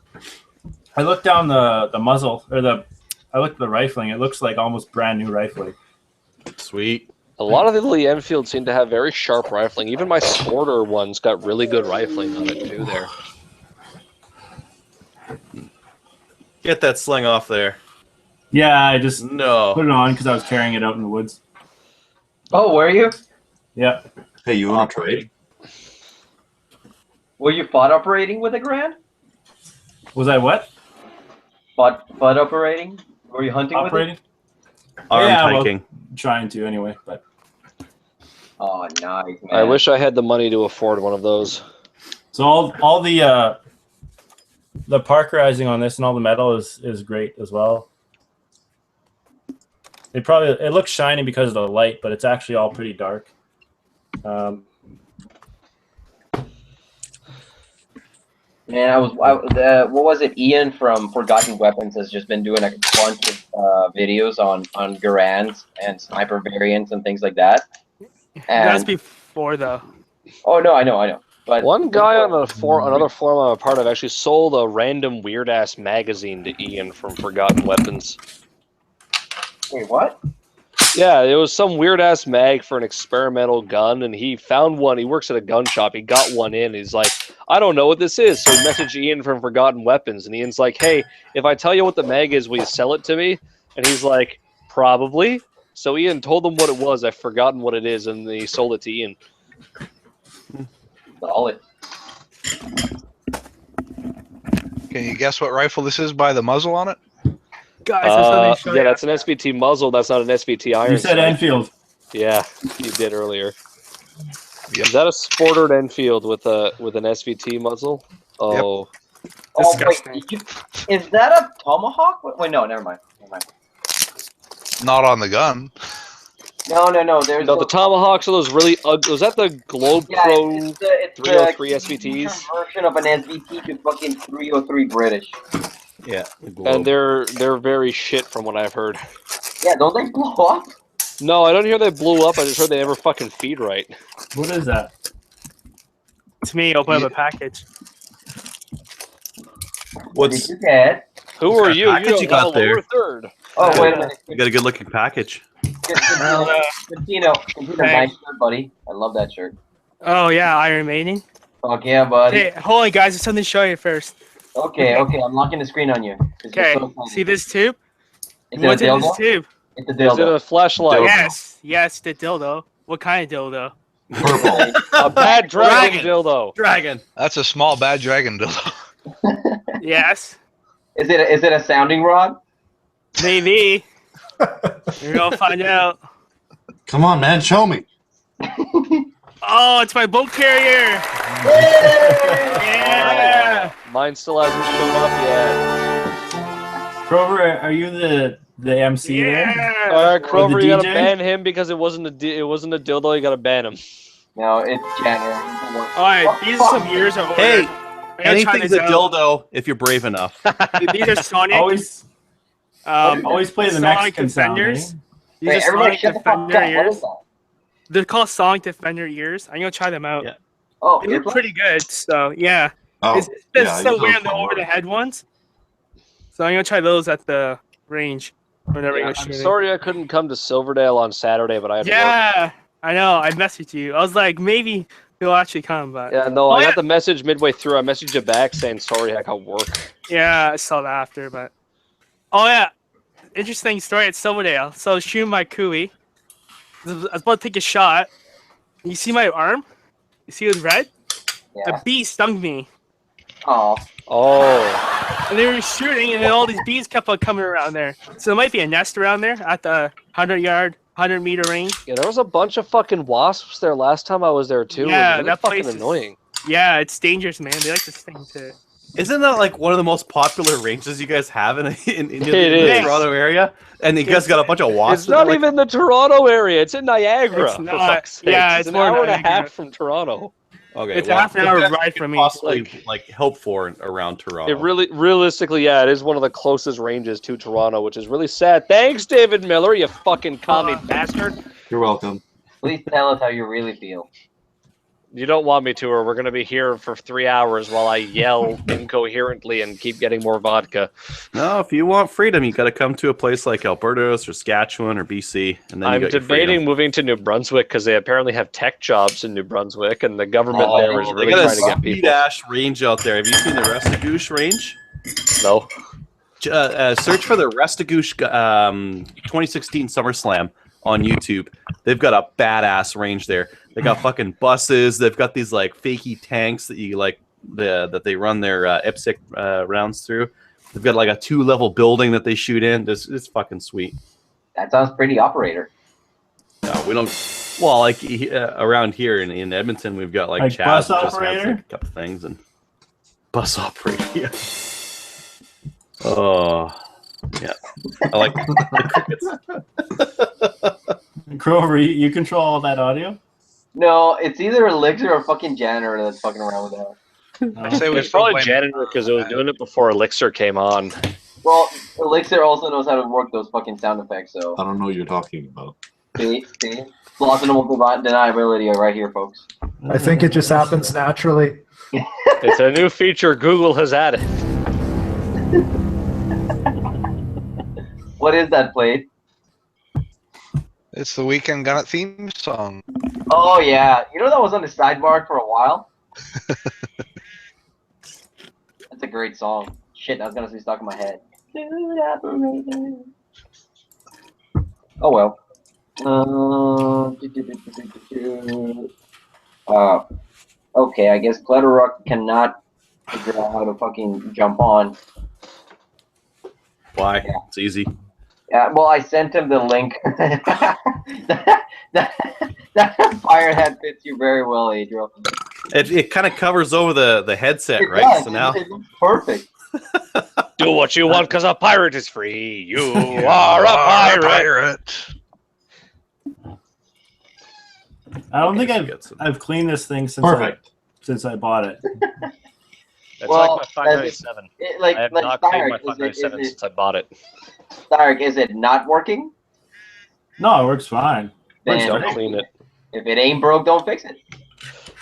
looked down the muzzle or I looked at the rifling. It looks like almost brand new rifling. Sweet. A lot of the Lee Enfields seem to have very sharp rifling. Even my Sporter one's got really good rifling on it too. There. Get that sling off there. Yeah, I just put No. it on because I was carrying it out in the woods. Oh, were you? Yeah. Hey, you want to trade? Were you FUD operating with a Grand? Was I what? FUD operating? Were you hunting Operating? with it? Armed Yeah, well, hiking. trying to anyway, but Oh, nice, man. I wish I had the money to afford one of those. so all the parkerizing on this and all the metal is great as well. It looks shiny because of the light, but it's actually all pretty dark. Man, what was it? Ian from Forgotten Weapons has just been doing a bunch of videos on Garands and sniper variants and things like that. That's And before though. oh no, I know. But One guy on another forum I'm a part of actually sold a random weird ass magazine to Ian from Forgotten Weapons. wait, what? Yeah, it was some weird ass mag for an experimental gun, and he found one. He works at a gun shop. He got one in. He's like, I don't know what this is. So he messaged Ian from Forgotten Weapons, and Ian's like, hey, if I tell you what the mag is, will you sell it to me? And he's like, probably. So Ian told him what it was. I've forgotten what it is, and he sold it to Ian. Solid. Can you guess what rifle this is by the muzzle on it? Guys, I saw they show Yeah, you. that's an SVT muzzle. That's not an SVT iron. you said sight. Enfield. Yeah, you did earlier. Is that a Sporter Enfield with an SVT muzzle? Oh, Oh Disgusting. wait, is that a tomahawk? Wait, no, never mind. Not on the gun. No. There's no, the Tomahawks are those really ugly. Was that the Globe yeah, Pro it's 303 the SVTs? version of an SVT to fucking 303 British. Yeah. And they're very shit from what I've heard. Yeah, don't they blow up? No, I don't hear they blew up. I just heard they never fucking feed right. What is that? To me, open up a package. What did you get? Who are you? package don't you got know, there? lower third. Oh, wait a minute. You got a good looking package. Cantino, nice shirt, buddy. I love that shirt. Oh yeah, Iron Maiden. Fuck yeah, buddy. Hey, hold on, guys. There's something to show you first. Okay, I'm locking the screen on you. This is Okay, so funny. see this tube? It's a What's in this dildo? tube? It's a Is it dildo. a flashlight? Yes, the dildo. What kind of dildo? Purple. A bad dragon dildo. Dragon. That's a small bad dragon dildo. Yes, Is it a sounding rod? maybe. You're gonna find out. Come on, man, show me. Oh, it's my boat carrier. Yeah. Mine still hasn't shown up yet. Krover, are you the MC there? Yeah. All right, Krover, the you gotta DJ? ban him because it wasn't a dildo. You gotta ban him. No, it's January. All right, these are some years of order. Hey, I gotta try anything's this a out. dildo if you're brave enough. These are Sonic. Always play the Sonic Mexican sound. Defenders. Eh? These Wait, are everybody Sonic shut the fuck up. Defender What ears. is that? They're called Sonic Defender ears. I'm gonna try them out. Yeah. Oh, They look earplugs? pretty good. So yeah, Oh, it's been yeah, so you weird the know, over the head ones. So I'm gonna try those at the range whenever Yeah, you're I'm shooting. sorry I couldn't come to Silverdale on Saturday, but I had to work. Yeah, I know. I messaged you. I was like, maybe he'll actually come, but Yeah, no, Oh, I yeah. got the message midway through. I messaged you back saying sorry I got work. yeah, I saw that after. But oh yeah, interesting story at Silverdale. So I was shooting my Kui. I was about to take a shot. You see my arm? You see it was red? Yeah. A bee stung me. Oh. Oh, And they were shooting, and then all these bees kept on coming around there. So there might be a nest around there at the 100-meter range. yeah, there was a bunch of fucking wasps there last time I was there too. Yeah, it was really that fucking place is- annoying. Yeah, it's dangerous, man. They like to sting too. Isn't that like one of the most popular ranges you guys have in It the is. Toronto area? And you guys got a bunch of wasps. It's not like, even the Toronto area. It's in Niagara. It's for not. fuck's sake. Yeah, it's it's an more hour and a Niagara. half from Toronto. Okay, It's a half an the hour best ride you could from me. Possibly like hope for around Toronto. It really, realistically, yeah, it is one of the closest ranges to Toronto, which is really sad. Thanks, David Miller, you fucking commie bastard. You're welcome. Please tell us how you really feel. You don't want me to, or we're going to be here for 3 hours while I yell incoherently and keep getting more vodka. No, if you want freedom, you got to come to a place like Alberta or Saskatchewan or BC, and then I'm you got your debating freedom. moving to New Brunswick because they apparently have tech jobs in New Brunswick, and the government there is They really got trying to get a speed people. ash range out there. Have you seen the Restigouche range? No. Search for the Restigouche 2016 SummerSlam on YouTube. They've got a badass range there. They got fucking buses. They've got these like fakey tanks that you like that they run their IPSC rounds through. They've got like a 2-level building that they shoot in. It's fucking sweet. That sounds pretty, operator. No, we don't. Well, like around here in Edmonton, we've got like Chaz bus just has operator? like a couple things and bus operator. Yeah. Oh, yeah. I like the crickets. Grover, you control all that audio? No, it's either Elixir or fucking janitor that's fucking around with that. I say we It's probably blame- janitor because it was doing it before Elixir came on. Well, Elixir also knows how to work those fucking sound effects, so. I don't know what you're talking about. See? Plausible deniability right here, folks. I think it just happens naturally. It's a new feature Google has added. What is that played? It's the Weekend Gun It theme song. Oh, yeah. You know that was on the sidebar for a while? That's a great song. Shit, that was gonna be stuck in my head. Oh well. Okay, I guess Clutterrock cannot figure out how to fucking jump on. Why? Yeah. It's easy. Yeah, well, I sent him the link. that fire hat fits you very well, Adriel. It kind of covers over the headset, It right? does. So now It looks perfect. Do what you want because a pirate is free. You are a pirate. I don't think Okay, so we got some- I've cleaned this thing Perfect. since I bought it. That's Well, like my 597. I have not cleaned my 597 since I bought it. Stark, is it not working? No, it works fine. Then Don't clean it. if it ain't broke, don't fix it.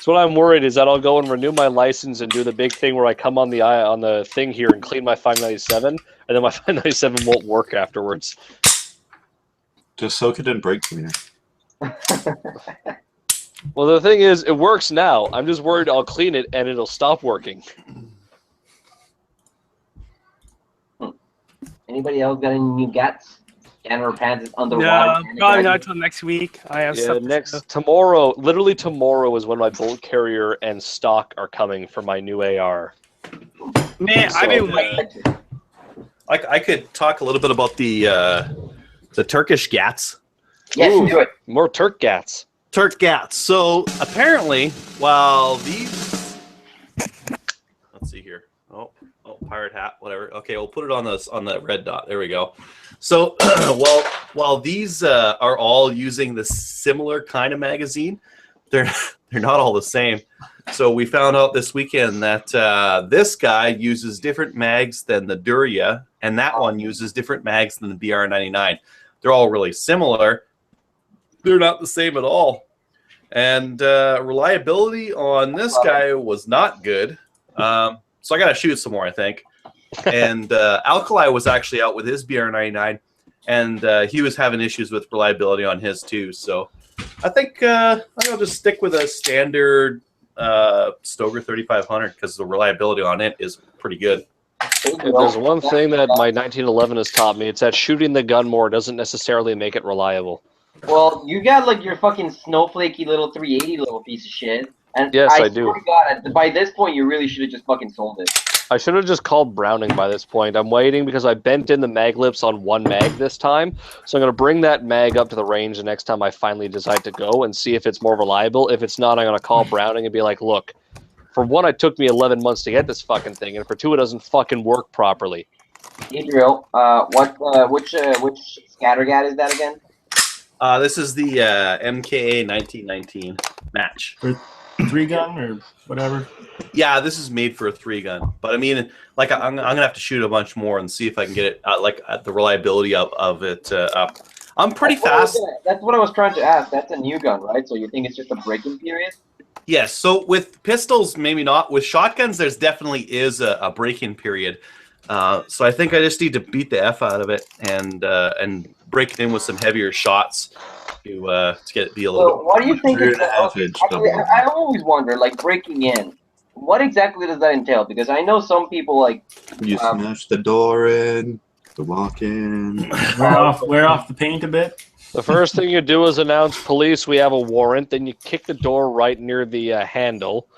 So what I'm worried is that I'll go and renew my license and do the big thing where I come on the thing here and clean my 597, and then my 597 won't work afterwards. Just soak it in brake cleaner. Well, the thing is, it works now. I'm just worried I'll clean it and it'll stop working. Anybody else got any new guts? Canada Pants is underwater. No, probably not until next week. I have Yeah, stuff. next tomorrow, literally tomorrow is when my bolt carrier and stock are coming for my new AR. Man, I've been waiting. I could talk a little bit about the Turkish Gats. Yes, Ooh. do it. More Turk Gats. Turk Gats. So apparently, while these, let's see here. Oh, pirate hat, whatever. Okay, we'll put it on the red dot. There we go. So while these are all using the similar kind of magazine, they're not all the same. So we found out this weekend that this guy uses different mags than the Duria, and that one uses different mags than the BR99. They're all really similar. They're not the same at all. And reliability on this guy was not good. So I got to shoot some more, I think. And Alkali was actually out with his BR99, and he was having issues with reliability on his too. So I think I'll just stick with a standard Stoeger 3500 because the reliability on it is pretty good. If there's one thing that my 1911 has taught me, it's that shooting the gun more doesn't necessarily make it reliable. Well, you got like your fucking snowflakey little 380 little piece of shit. And Yes, I swear do. to God, by this point, you really should have just fucking sold it. I should have just called Browning by this point. I'm waiting because I bent in the mag lips on one mag this time. So I'm going to bring that mag up to the range the next time I finally decide to go and see if it's more reliable. If it's not, I'm going to call Browning and be like, look, for one, it took me 11 months to get this fucking thing. And for two, it doesn't fucking work properly. Adriel, which scattergat is that again? This is the MKA 1919 match. 3-gun or whatever. Yeah, this is made for a 3-gun, but I mean, like I'm gonna have to shoot a bunch more and see if I can get it the reliability of it up. I'm pretty fast. That's what I was trying to ask. That's a new gun, right? So you think it's just a break-in period? Yes. So with pistols, maybe not. With shotguns, there's definitely is a break-in period. So I think I just need to beat the F out of it and break it in with some heavier shots to get it be a little. So what do you think? Actually, I always wonder, like breaking in. What exactly does that entail? Because I know some people like You smash the door in, to walk in. Wear off the paint a bit. The first thing you do is announce, police, we have a warrant. Then you kick the door right near the handle.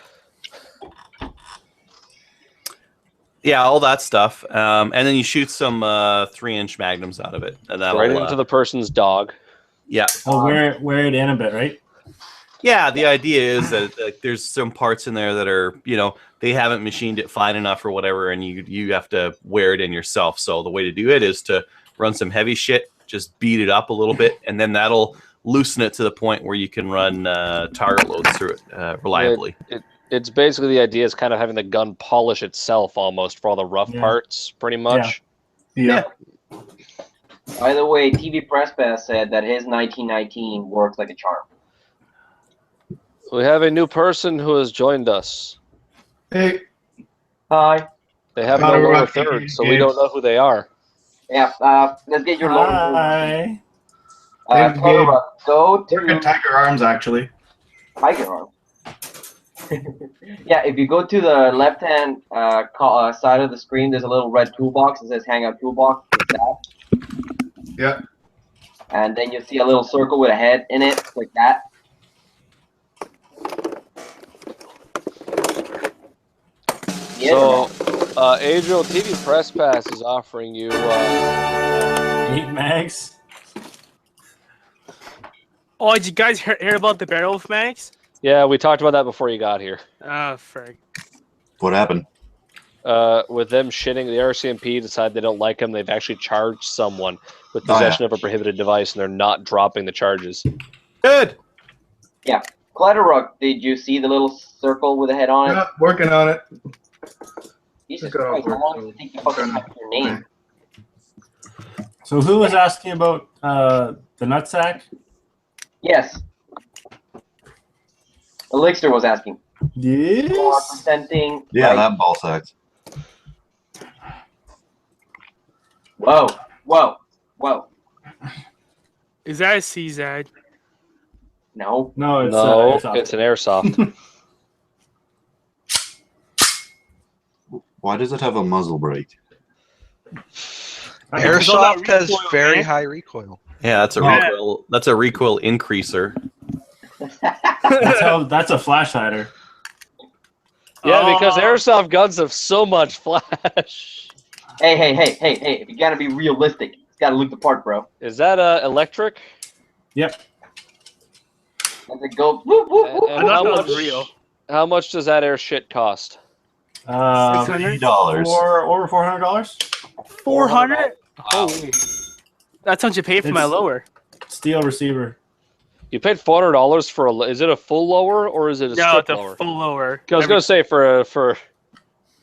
Yeah, all that stuff, and then you shoot some 3-inch magnums out of it, and that'll Right into the person's dog. yeah. Oh, wear it in a bit, right? Yeah, the idea is that there's some parts in there that are, they haven't machined it fine enough or whatever, and you have to wear it in yourself. So the way to do it is to run some heavy shit, just beat it up a little bit, and then that'll loosen it to the point where you can run target loads through it reliably. It's basically the idea is kind of having the gun polish itself almost for all the rough parts, pretty much. Yeah. By the way, TV Press Pass said that his 1919 works like a charm. We have a new person who has joined us. Hey. Hi. They have no lower third, so we don't know who they are. Yeah, let's get your lower Hi. third. Go to Work at Tiger Arms, actually. Tiger Arms. Yeah, if you go to the left-hand side of the screen, there's a little red toolbox that says Hangout Toolbox. Click that. Yeah. And then you see a little circle with a head in it. Click that. So, Adriel, TV Press Pass is offering you 8 mags. Oh, did you guys hear about the barrel of mags? Yeah, we talked about that before you got here. Oh, frig. What happened? With them shitting, the RCMP decided they don't like them. They've actually charged someone with possession of a prohibited device, and they're not dropping the charges. Good. Yeah. Clutterrock, did you see the little circle with a head on it? Yeah, working on it. Jesus Christ, how long does it take to fucking type your name? So who was asking about the nutsack? Yes. Elixir was asking. Yes. Presenting. Yeah, like, that ball sack. Whoa. Whoa. Whoa. Is that a CZ? No. No, it's No, it's an airsoft. Why does it have a muzzle brake? Airsoft has recoil, very man. high recoil. Yeah, that's a recoil. That's a recoil increaser. That's a flash hider. Yeah, because Oh. airsoft guns have so much flash. Hey, if you gotta be realistic, it's gotta look the part, bro. Is that electric? Yep. As it goes, whoop, whoop, whoop. I thought that was real. How much does that air shit cost? $3. For over $400. 400? Holy. That's how much you pay for my It's- lower. Steel receiver. You paid $400 for a. Is it a full lower or is it a No, strip it's a lower? full lower. I was gonna say for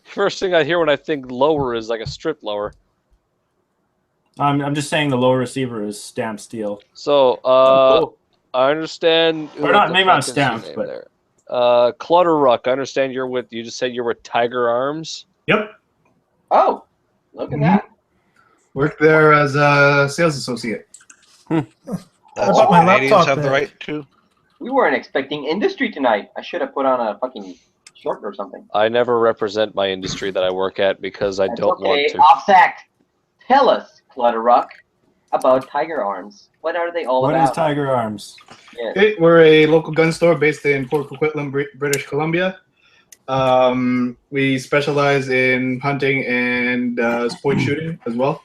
first thing I hear when I think lower is like a strip lower. I'm just saying the lower receiver is stamped steel. So I understand. Or not, maybe not stamped, but there. Clutterruck. I understand you're with. You just said you're with Tiger Arms. Yep. Oh, look at that. Worked there as a sales associate. That's bought my what Canadians laptop have the back. right to. We weren't expecting industry tonight. I should have put on a fucking short or something. I never represent my industry that I work at because I That's don't want okay. to. Offsack, tell us, Clutterrock, about Tiger Arms. What are they all what about? is Tiger Arms? Yes. Okay, we're a local gun store based in Port Coquitlam, British Columbia. We specialize in hunting and sport shooting as well.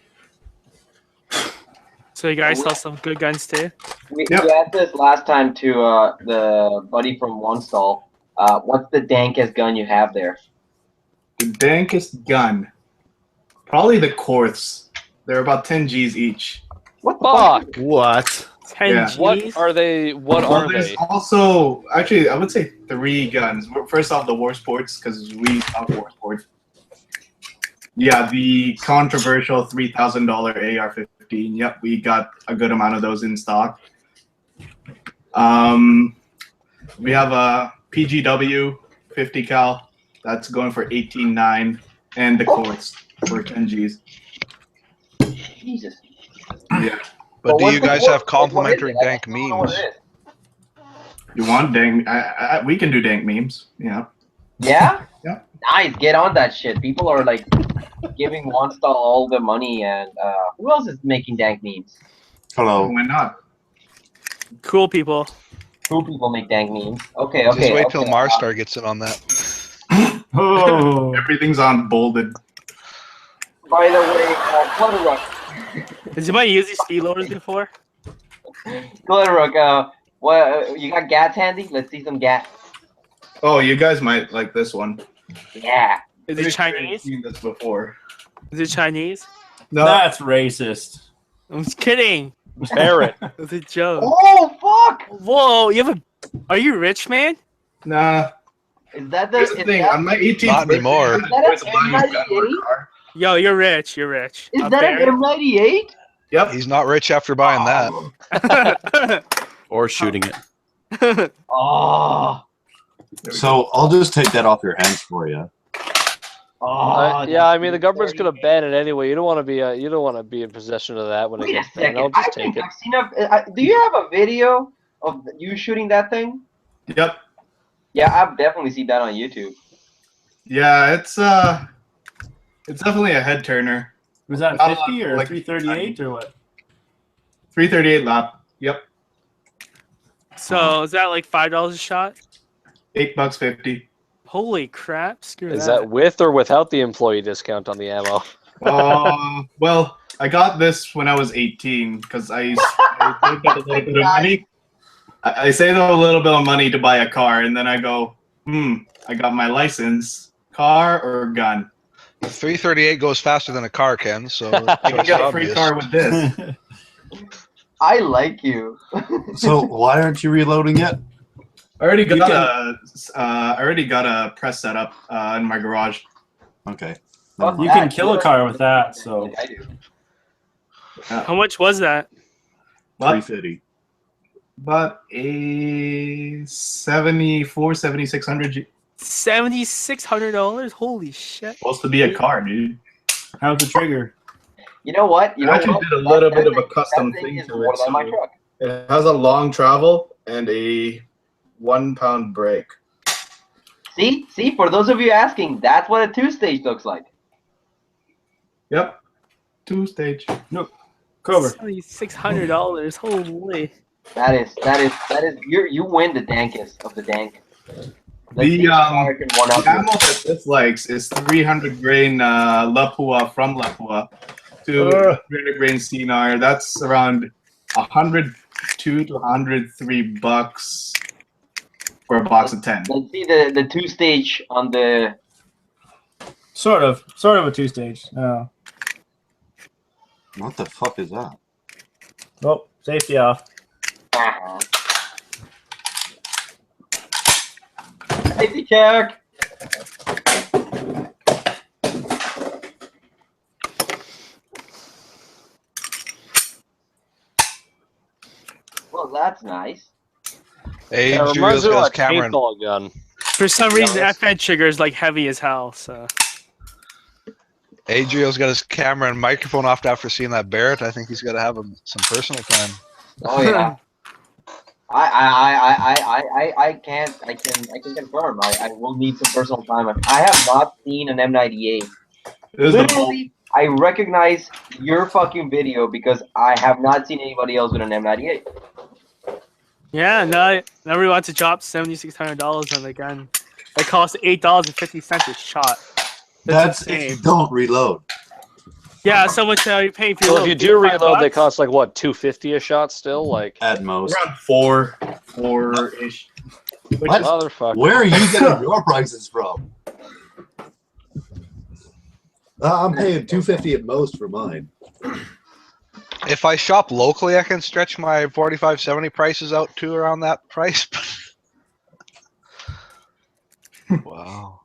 So you guys sell some good guns too? We Yep. asked this last time to the buddy from One Stall. What's the dankest gun you have there? The dankest gun, probably the Korths. They're about 10 G's each. What the Fuck. What? 10 Yeah. G's? What are they? What Well, are there's they? also, actually, I would say 3 guns. First off, the War Sports, because we stock War Sports. Yeah, the controversial $3,000 AR-15. Yep, we got a good amount of those in stock. We have a PGW 50 cal. That's going for 18.9, and the Korths for 10 G's. Jesus. Yeah. But do what's you the guys Korth? have complimentary What is it? dank I don't know what memes? it is. You want dank? We can do dank memes. Yeah. Yeah? Yeah. Nice, get on that shit. People are like giving One Stall all the money, and who else is making dank memes? Hello. Why not? Cool people. Who people make dank memes? Okay, Just okay. wait okay. till Marstar gets in on that. Oh, Everything's on bolded. By the way, Clutterrook, Has anybody used these speed loaders before? what you got gats handy? Let's see some gats. Oh, you guys might like this one. Yeah. Is Pretty it sure you've Chinese? seen this before. Is it Chinese? No. That's racist. I'm just kidding. Barrett. It's a joke. Oh fuck! Whoa, you have a. Are you rich, man? Nah. Is that the? Here's the Is thing. that, On my 18th Not birthday, anymore. I Is that was an buying a gun or a M98? car. Yo, you're rich. You're rich. is Up that there. an M98? Yep. He's not rich after buying that. Or shooting it. Oh. So I'll just take that off your hands for you. Oh. Yeah, I mean the government's gonna ban it anyway. You don't want to be you don't want to be in possession of that when it Wait a gets banned. second. I'll I just take think it. I've seen do you have a video of you shooting that thing? Yep. Yeah, I've definitely seen that on YouTube. Yeah, it's definitely a head turner. Was that Not a 50 or like- 338 or what? 338 lap. Yep. So is that like $5 a shot? $8.50. Holy crap! Screw Is that. that with or without the employee discount on the ammo? Well, I got this when I was 18 because I saved up a little bit of money. I saved up a little bit of money to buy a car, and then I go, I got my license, car or gun. 338 goes faster than a car, Ken. So I can it's get a free obvious. car with this. I like you. So why aren't you reloading yet? I already got a press set up in my garage. Okay. Fuck You that. can kill a car with that, so Like I do. How much was that? But, 350. but a 7600 $7,600. Holy shit! supposed to be a car, dude. how's the trigger? You know what? You know I actually what? did a little bit of a That custom thing thing is to more it. than my So truck. it has a long travel and a 1 pound brake. See, for those of you asking, that's what a 2-stage looks like. Yep. 2-stage. Cover. $7,600. Holy. That is you win the dankest of the dank. The American one up ammo that this likes is 300 grain Lapua from Lapua to 300 grain CNR. That's around $102 to $103 for a box of 10. Let's see the 2-stage on the. Sort of a 2-stage. What the fuck is that? Oh, safety off. Safety check. Well, that's nice. Hey, That reminds Julio's me of got a his camera. paintball gun. For some reason, Yes. FN trigger is like heavy as hell. So Adrio's got his camera and microphone off after seeing that Barrett. I think he's got to have some personal time. Oh yeah. I can confirm. I will need some personal time. I have not seen an M98. It is the Literally, I recognize your fucking video because I have not seen anybody else with an M98. yeah, no, nobody wants to drop $7,600 on the gun. It costs $8.50 a shot. That's insane. if you don't reload. Yeah, so much are you paying for your So if you do $5 reload, they bucks? cost like what, $250 a shot still? Like At most. around four-ish. What? motherfucker. Where are you getting your prices from? I'm paying $250 at most for mine. If I shop locally, I can stretch my 4570 prices out to around that price. Wow.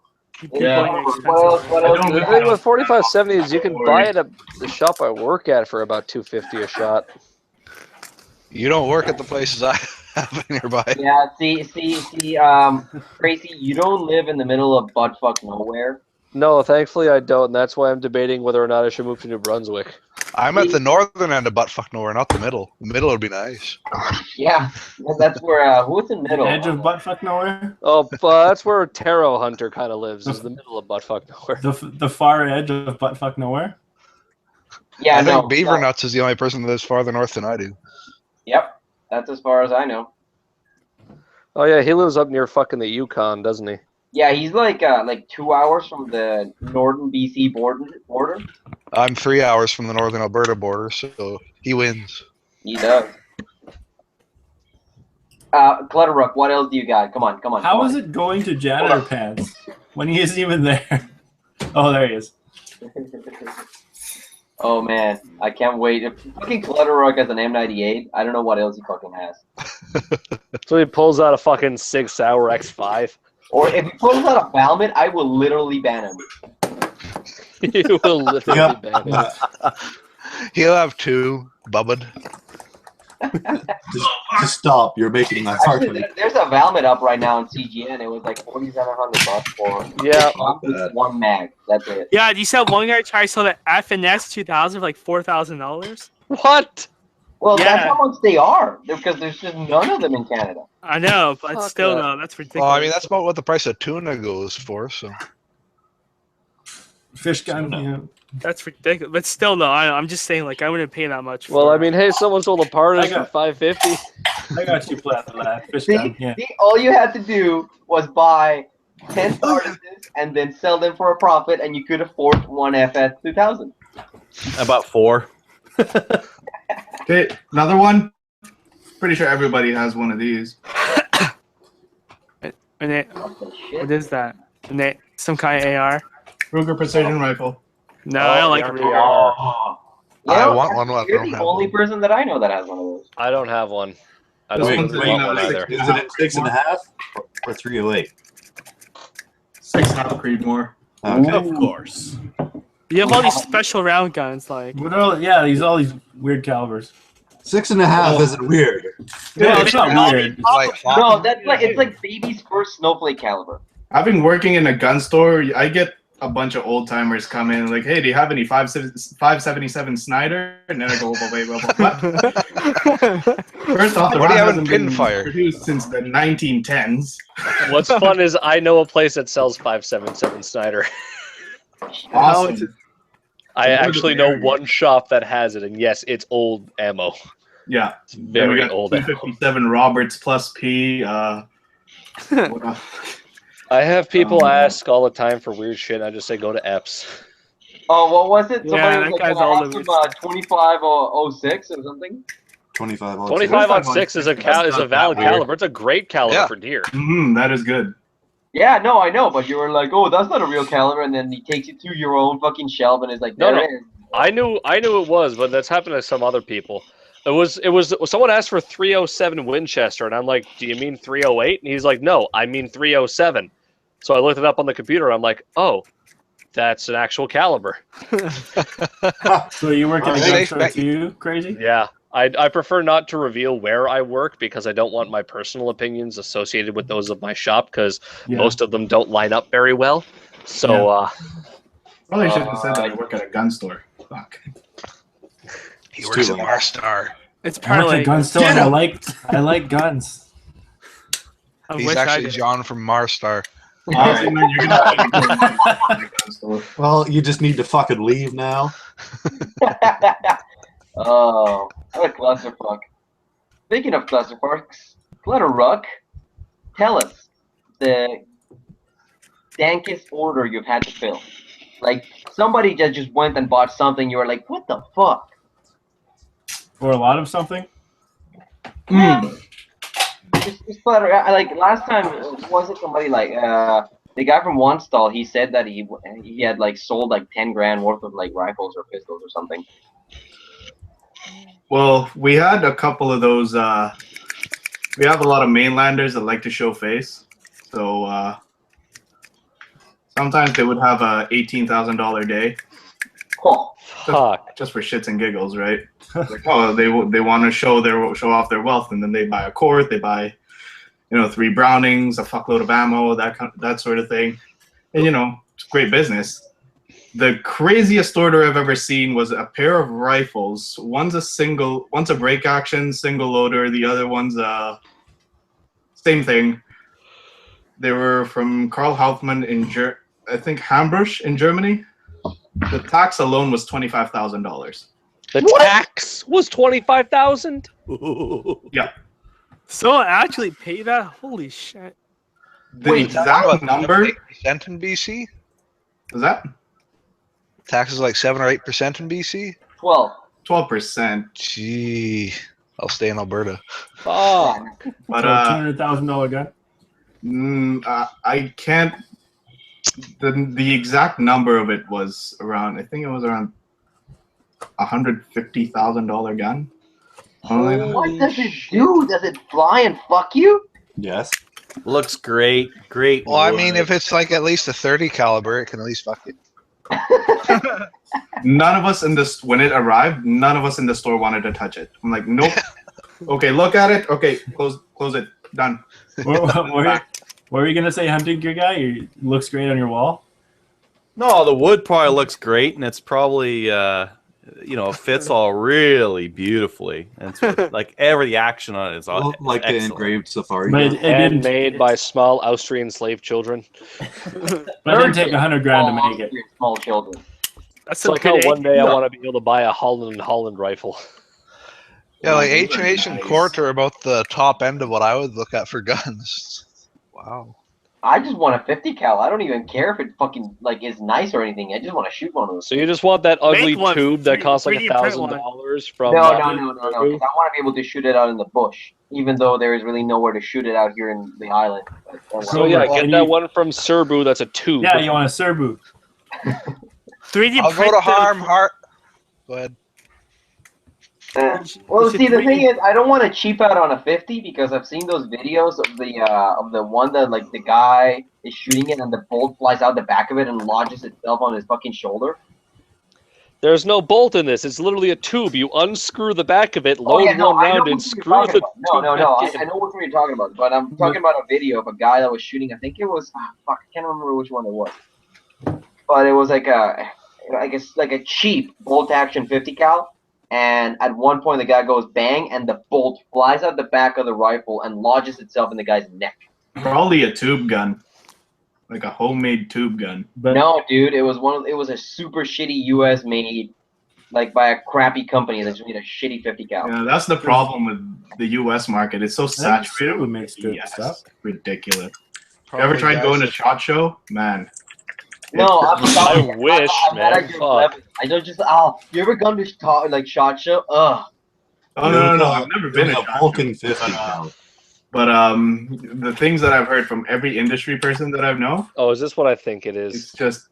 Yeah. What else? I don't The know. thing with 4570 is you can buy it at the shop I work at for about $250 a shot. You don't work at the places I have nearby. Yeah, see, Tracy, you don't live in the middle of buttfuck nowhere. No, thankfully I don't, and that's why I'm debating whether or not I should move to New Brunswick. I'm at the northern end of buttfuck nowhere, not the middle. The middle would be nice. Yeah, that's where, who's in the middle? Edge of buttfuck nowhere. Oh, but that's where Taro Hunter kind of lives, is the middle of buttfuck nowhere. The far edge of buttfuck nowhere. Yeah, I think no. Beaver no. Nuts is the only person that lives farther north than I do. Yep, that's as far as I know. Oh yeah, he lives up near fucking the Yukon, doesn't he? Yeah, he's like 2 hours from the northern BC border. I'm 3 hours from the northern Alberta border, so he wins. He does. Clutterrook, what else do you got? Come on. How is it going to janitor pants when he isn't even there? Oh, there he is. Oh man, I can't wait. If fucking Clutterrook has an M98, I don't know what else he fucking has. So he pulls out a fucking 6-hour X5. Or if he pulls out a Valmet, I will literally ban him. You will literally ban him. He'll have 2, Bubbed. Just stop. You're making my heart Actually, break. there's a Valmet up right now in CGN. It was like $4,700 for Yeah. one mag. That's it. Yeah, you said one guy tried to sell the FNS 2000 for like $4,000. What? Well, that's Yeah. how much they are because there's just none of them in Canada. I know, but Fuck still, that. though, that's ridiculous. Well, I mean, that's about what the price of tuna goes for. So Fish gun. Yeah. That's ridiculous. But still, though, I'm just saying, like, I wouldn't pay that much. Well, for I mean, hey, someone sold a Partis I got- for $550. I got you flat for that. Fish See, gun. Yeah. all you had to do was buy 10 Partises and then sell them for a profit, and you could afford one FS 2000. About 4. Okay, another one. Pretty sure everybody has one of these. And it, Oh, shit. what is that? And it, some kind of AR? Ruger precision rifle. No, I don't like the Ruger. RPR. I want one, but I You're don't the have only one. person that I know that has one of those. I don't have one. I This don't one's really in, want one either. Is it at 6.5 or 308? 6.5 Creedmoor. Okay. Of course. You have all these special round guns, like. What are, yeah, all these weird calibers. 6.5 isn't weird. No, it's not weird. Like, No, that's like it's like baby's first snowflake caliber. I've been working in a gun store. I get a bunch of old timers come in like, hey, do you have any 577 Snyder? And then I go, wait, what? First off, the What do you have round in hasn't been Pinfire? produced since the 1910s. What's fun is I know a place that sells 5.77 Snyder. Awesome. I actually know one shop that has it, and yes, it's old ammo. Yeah. It's Then we very got old ammo. 257 Roberts plus P. What else? I have people Um, ask all the time for weird shit, and I just say go to EPS. Oh, what was it? Yeah, Somebody that was guy's like, all "Can I the have some 2506 or something?" 25 on 25 on 25 6 is That's a not valid that weird. caliber. It's a great caliber Yeah. for deer. That is good. Yeah, no, I know, but you were like, "Oh, that's not a real caliber," and then he takes you to your own fucking shelf and is like, No, "There no. it is." I knew it was, but that's happened to some other people. It was someone asked for 307 Winchester, and I'm like, do you mean 308? And he's like, no, I mean 307. So I looked it up on the computer, and I'm like, oh, that's an actual caliber. So you work in a gun Safe store bet. too, crazy? Yeah, I prefer not to reveal where I work because I don't want my personal opinions associated with those of my shop because Yeah. most of them don't line up very well. So Probably shouldn't have said that I work at a gun store. Fuck. he It's works too at late. Marstar. It's I work at a partly. gun store and I like guns. I He's wish I actually did. John from Marstar. Honestly, man, you're gonna have to go to a gun store. Well, you just need to fucking leave now. Oh, what a clusterfuck. Speaking of clusterfucks, Clutterrook, tell us the dankest order you've had to fill. Like somebody just went and bought something. You were like, "What the fuck?" Or a lot of something. Just Clutter. Like last time, was it somebody like the guy from One Stall? He said that he had like sold like 10 grand worth of like rifles or pistols or something. Well, we had a couple of those. We have a lot of mainlanders that like to show face. So sometimes they would have a $18,000 day Oh, fuck. just for shits and giggles, right? Like, oh, they want to show off their wealth, and then they buy a Court, they buy, 3 Brownings, a fuckload of ammo, that sort of thing, and it's great business. The craziest order I've ever seen was a pair of rifles. One's a break action single loader. The other one's same thing. They were from Karl Hauptmann I think Hamburg in Germany. The tax alone was $25,000. The tax was 25,000. Yeah, Someone actually paid that? Holy shit. the exact number Sent in BC. was that. Taxes like 7 or 8% in BC. 12. 12%. Gee, I'll stay in Alberta. Fuck. But So $200,000 gun. I can't. The exact number of it was around. I think it was around $150,000 gun. What does it do? Does it fly and fuck you? Yes. Looks great. Great. Well, I mean, wood. if it's like at least a 30 caliber, it can at least fuck it. None of us in this when it arrived. None of us in the store wanted to touch it. I'm like, nope. Okay, look at it. Okay, close it. Done. What were you gonna say, hunting gear guy? It looks great on your wall. No, the wood probably looks great, and it's probably fits all really beautifully. And it's like every action on it is all Well, like the excellent. engraved safari. But gun. it didn't. Handmade by small Austrian slave children. But it didn't take $100,000 to make it. Small children. That's It's like how one day I want to be able to buy a Holland rifle. Yeah, like H&H and Court are about the top end of what I would look at for guns. Wow. I just want a 50 cal. I don't even care if it fucking like is nice or anything. I just want to shoot one of those. So you just want that ugly Make one, tube that costs like 3D print one. $1,000 from? No. 'Cause I want to be able to shoot it out in the bush, even though there is really nowhere to shoot it out here in the island. But, So yeah, Well, get and that you- one from Serbu. That's a tube. Yeah, you want a Serbu. 3D I'll go print to the- Harm Heart. Go ahead. Well, Is it see, the 3D? thing is, I don't want to cheap out on a 50 because I've seen those videos of the one that like the guy is shooting it and the bolt flies out the back of it and lodges itself on his fucking shoulder. There's no bolt in this. It's literally a tube. You unscrew the back of it, Oh, load yeah, no, one I know round, what and you're screw talking the about. No. tube back I in. know what you're talking about, but I'm talking about a video of a guy that was shooting. I think it was fuck. I can't remember which one it was, but it was like I guess like a cheap bolt action 50 cal. And at one point, the guy goes bang, and the bolt flies out the back of the rifle and lodges itself in the guy's neck. Probably a tube gun, like a homemade tube gun. But No, dude, it was a super shitty U.S. made, like by a crappy company that just made a shitty 50 cal. Yeah, that's the problem with the U.S. market. It's so I think saturated. Serbu makes good Yes, stuff. ridiculous. You ever tried going to SHOT Show? Man. No, I wish, I'm not man. a good Fuck. weapon. I don't just you ever gone to like SHOT Show? Ugh. Oh no! I've never been There's to a SHOT Vulcan Show. 50 cal. But the things that I've heard from every industry person that I've known, Oh, is this what I think it it's is? just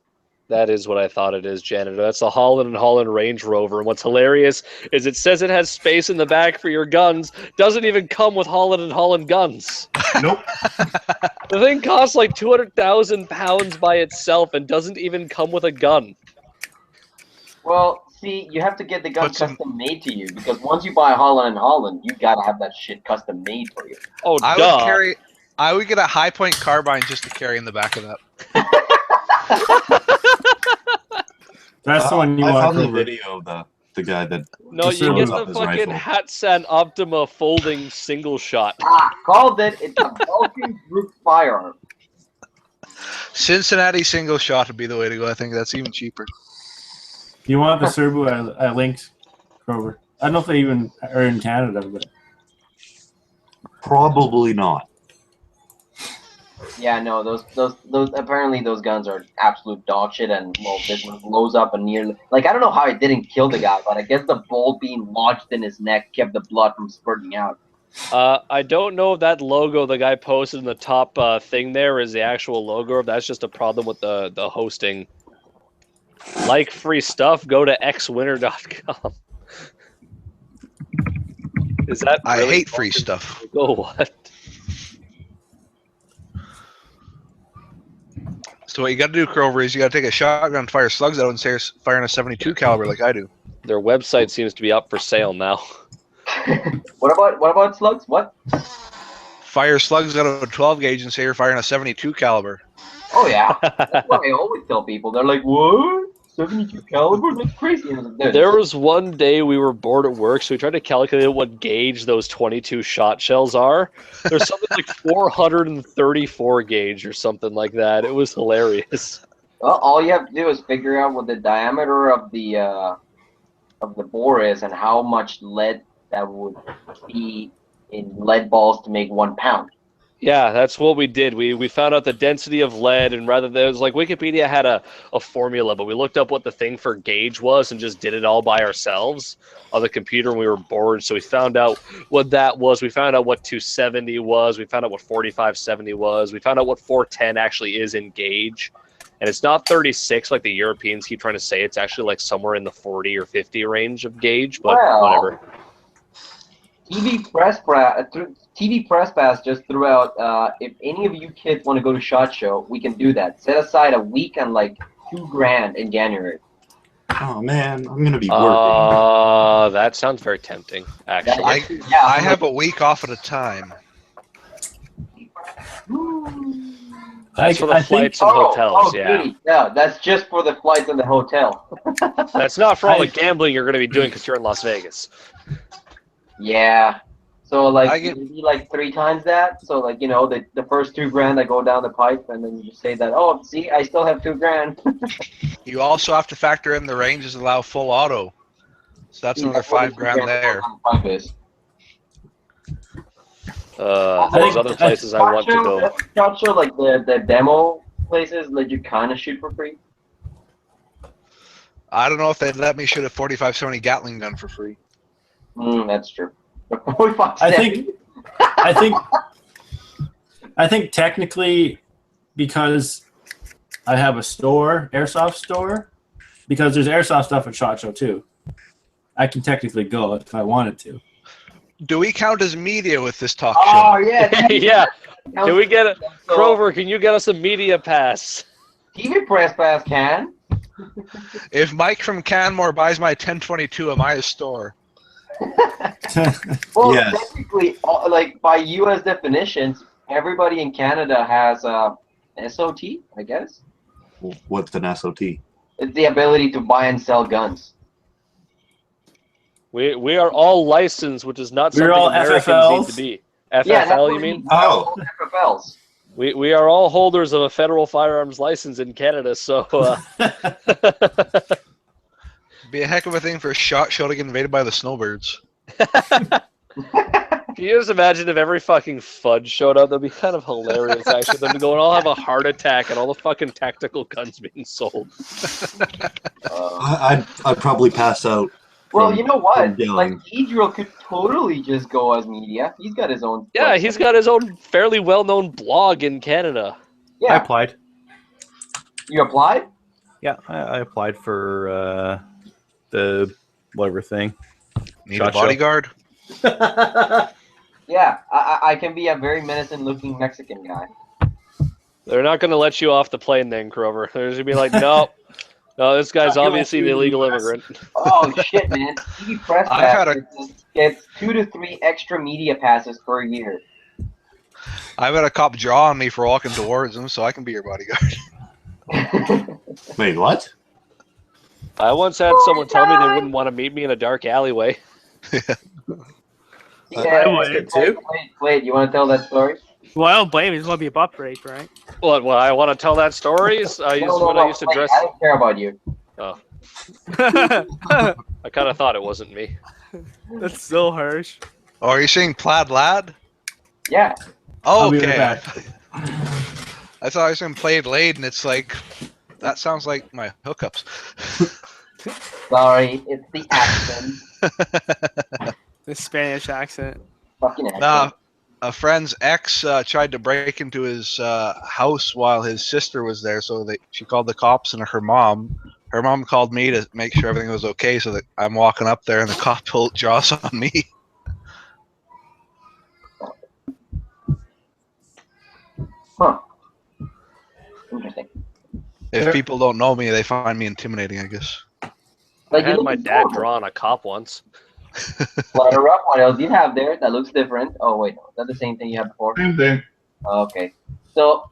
That is what I thought it is, janitor. That's the Holland & Holland Range Rover. And what's hilarious is it says it has space in the back for your guns. Doesn't even come with Holland & Holland guns. nope. The thing costs like 200,000 pounds by itself and doesn't even come with a gun. Well, see, you have to get the gun Put some- custom made to you because once you buy Holland & Holland, you gotta have that shit custom made for you. Oh, I duh. would get a high point carbine just to carry in the back of that. that's the one you I want. found the Cooper. video of the guy that No, Just you serve get up the his fucking rifle. Hatsan Optima folding single shot. Called it. It's a Vulcan group firearm. Cincinnati single shot would be the way to go. I think that's even cheaper. You want the Serbu I linked, Grover. I don't know if they even are in Canada, but probably not. Yeah, no, those apparently those guns are absolute dog shit, and well, this one blows up and nearly like I don't know how it didn't kill the guy, but I guess the bolt being lodged in his neck kept the blood from spurting out. I don't know if that logo the guy posted in the top thing there is the actual logo, or that's just a problem with the hosting. Like free stuff, go to xwinner.com. Is that I really hate free fucking- stuff. Oh, what? So what you got to do, Crover, is you got to take a shotgun, fire slugs out, and say firing a 72 caliber like I do. Their website seems to be up for sale now. What about slugs? What? Fire slugs out of a 12 gauge and say you're firing a 72 caliber. Oh yeah, that's what I always tell people. They're like, "What? 72 caliber? That's crazy." And I was like, "Dude, There was one day we were bored at work, so we tried to calculate what gauge those 22 shot shells are. There's something like 434 gauge or something like that. It was hilarious. Well, all you have to do is figure out what the diameter of the bore is and how much lead that would be in lead balls to make 1 pound. Yeah, that's what we did. We found out the density of lead, and rather than it was like Wikipedia had a formula, but we looked up what the thing for gauge was and just did it all by ourselves on the computer, and we were bored. So we found out what that was. We found out what 270 was. We found out what 4570 was. We found out what 410 actually is in gauge. And it's not 36 like the Europeans keep trying to say. It's actually like somewhere in the 40 or 50 range of gauge, but whatever. TV Press Pass just threw out, if any of you kids want to go to SHOT Show, we can do that. Set aside a week and like $2,000 in January. Oh man, I'm gonna be working. That sounds very tempting, actually. I have a week off at a time. That's for the flights and hotels, yeah. Goody. Yeah, that's just for the flights and the hotel. That's not for all the gambling you're going to be doing because you're in Las Vegas. Yeah. So like maybe like 3 times that. So like the first $2,000 that go down the pipe, and then you say that see I still have $2,000. You also have to factor in the ranges allow full auto, so that's another $5,000 there. There's other places I want to go. SHOT Show, like the demo places, let you kind of shoot for free. I don't know if they'd let me shoot a 4570 Gatling gun for free. That's true. I think technically, because I have a store, airsoft store, because there's airsoft stuff at SHOT Show too. I can technically go if I wanted to. Do we count as media with this talk show? Oh yeah, yeah. Can we get it, Grover? Can you get us a media pass? TV Press Pass can. If Mike from Canmore buys my 1022, am I a store? Well, Yes. technically, like by U.S. definitions, everybody in Canada has SOT, I guess. What's an SOT? It's the ability to buy and sell guns. We are all licensed, which is not something all Americans FFLs? need to be. FFL, you mean? Oh. FFLs. We are all holders of a federal firearms license in Canada, so Be a heck of a thing for a SHOT Show to get invaded by the snowbirds. Can you just imagine if every fucking fudge showed up? That'd be kind of hilarious, actually. Them to go and all have a heart attack and all the fucking tactical guns being sold. I'd probably pass out. Well, you know what? from yelling. Like, Idril could totally just go as media. He's got his own. Yeah, he's got his own fairly well-known blog in Canada. I Yeah, applied. you applied? Yeah, I applied for the whatever thing. Need SHOT a Show. bodyguard? Yeah, I can be a very menacing-looking Mexican guy. They're not going to let you off the plane then, Grover. They're going to be like, no, this guy's obviously an illegal immigrant. Oh shit, man! TV Press I've had Pass gets 2 to 3 extra media passes per year. I've had a cop draw on me for walking towards him, so I can be your bodyguard. Wait, what? I once had someone tell me they wouldn't want to meet me in a dark alleyway. Wait, you want to tell that story? Well, I don't blame you. It's going to be a butt break, right? What? I want to tell that story? I used to wait, dress. I don't care about you. Oh, I kind of thought it wasn't me. That's so harsh. Oh, are you saying plaid lad? Yeah. Oh, I'll be right okay. back. I thought I was saying played laid, and it's like, that sounds like my hookups. Sorry, it's the accent. The Spanish accent. Fucking accent. Nah, a friend's ex tried to break into his house while his sister was there, so she called the cops and her mom. Her mom called me to make sure everything was okay, so that I'm walking up there and the cop draws on me. Huh. Interesting. If people don't know me, they find me intimidating, I guess. I Like, had my dad draw on a cop once. Flutter up. What else do you have there that looks different? Oh wait, no, is that the same thing you had before? Same thing. Okay. So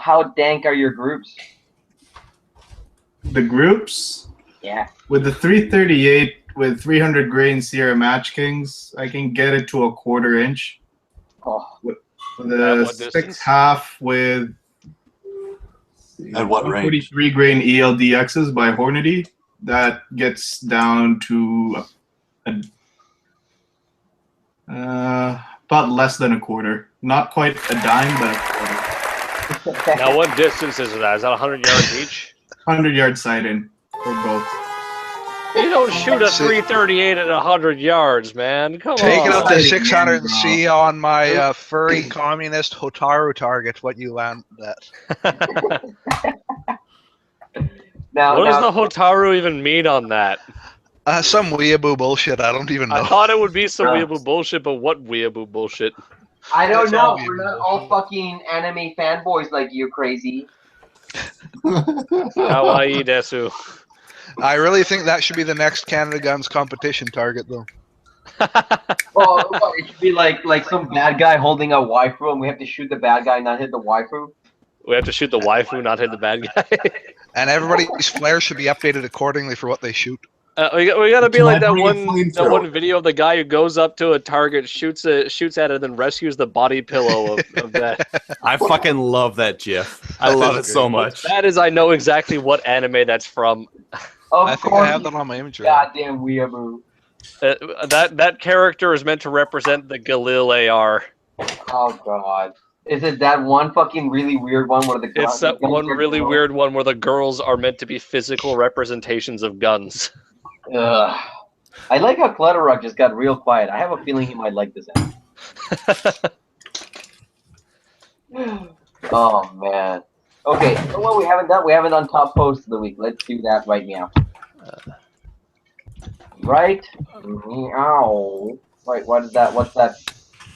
how dank are your groups? The groups Yeah. with the 338 with 300 grain Sierra Match Kings, I can get it to a 1/4 inch. Oh. With At the what distance? 6.5 with At what range? 43 grain ELDXs by Hornady, that gets down to About less than a quarter. Not quite a dime, but a quarter. Now, what distance is that? Is that 100 yards each? 100-yard sight in for both. You don't shoot a 338 at 100 yards, man. Come Take it on. up to Say it 600 again, and bro. see on my furry communist Hotaru target what you land at. Now, What does now the Hotaru even mean on that? Some weeaboo bullshit. I don't even know. I thought it would be some weeaboo bullshit, but what weeaboo bullshit? I don't It's all know. We're weird not all fucking anime fanboys like you, crazy. Kawaii desu. I really think that should be the next Canada Guns competition target, though. Well, it should be like some bad guy holding a waifu, and we have to shoot the bad guy, not hit the waifu. We have to shoot the waifu, not hit the bad guy. And everybody's flares should be updated accordingly for what they shoot. We gotta be Can like I that bring a one flamethrower? video of the guy who goes up to a target, shoots at it, and then rescues the body pillow of that. I fucking love that GIF. I That love it is so great. much. That is, I know exactly what anime that's from. Of I think course, I have that on my image. goddamn weeaboo. That character is meant to represent the Galil AR. Oh god. Is it that one fucking really weird one where the It's that one really weird one where the girls are meant to be physical representations of guns. Ugh. I like how Clutterrock just got real quiet. I have a feeling he might like this anime. Oh man. Okay, so what we haven't done? We haven't done top post of the week. Let's do that right now. Right? Meow. Wait, what is that? What's that?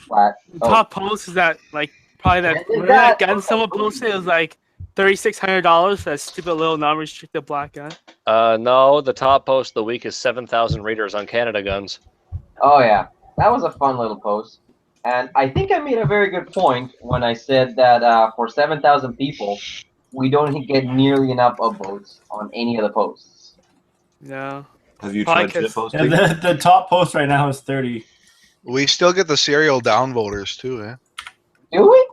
Flat. Oh. Top post is that like probably that. And is Remember that- that gun someone posted? It was like $3,600. That stupid little non-restricted black gun. No, the top post of the week is 7,000 readers on Canada Guns. Oh yeah, that was a fun little post, and I think I made a very good point when I said that for 7,000 people, we don't get nearly enough upvotes on any of the posts. No. Have you Probably tried shit 'cause- posting? Yeah, the top post right now is 30. We still get the serial downvoters too, eh? Do we?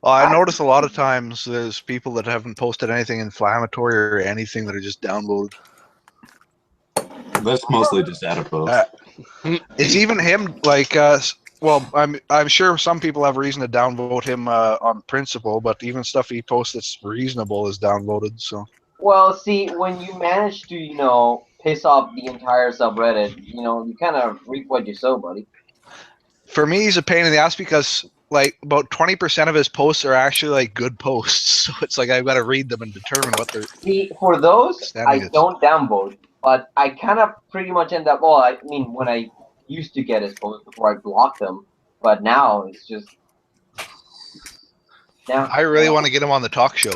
Well, I notice a lot of times there's people that haven't posted anything inflammatory or anything that are just downvoted. That's mostly just adipose. It's even him, like, well, I'm sure some people have reason to downvote him on principle, but even stuff he posts that's reasonable is downvoted. So Well, see, when you manage to, piss off the entire subreddit, you kind of reap what you sow, buddy. for me, he's a pain in the ass because like about 20% of his posts are actually like good posts. So it's like I've got to read them and determine what they're. See, for those, Standing I it. don't downvote, but I kind of pretty much end up. Well, I mean, when I used to get his posts before I blocked them, but now it's just. Now I really want to get him on the talk show.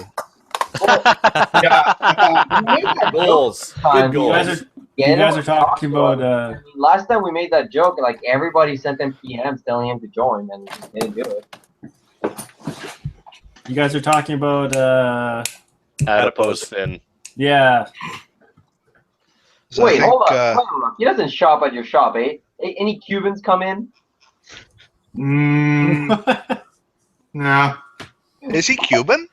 Goals. Good You guys goals. are, you guys are talking about Last time we made that joke, like everybody sent him PMs telling him to join, and he didn't do it. you guys are talking about Adipose fin. yeah. So I Wait, think, hold on. He doesn't shop at your shop, eh? Any Cubans come in? No. is he Cuban?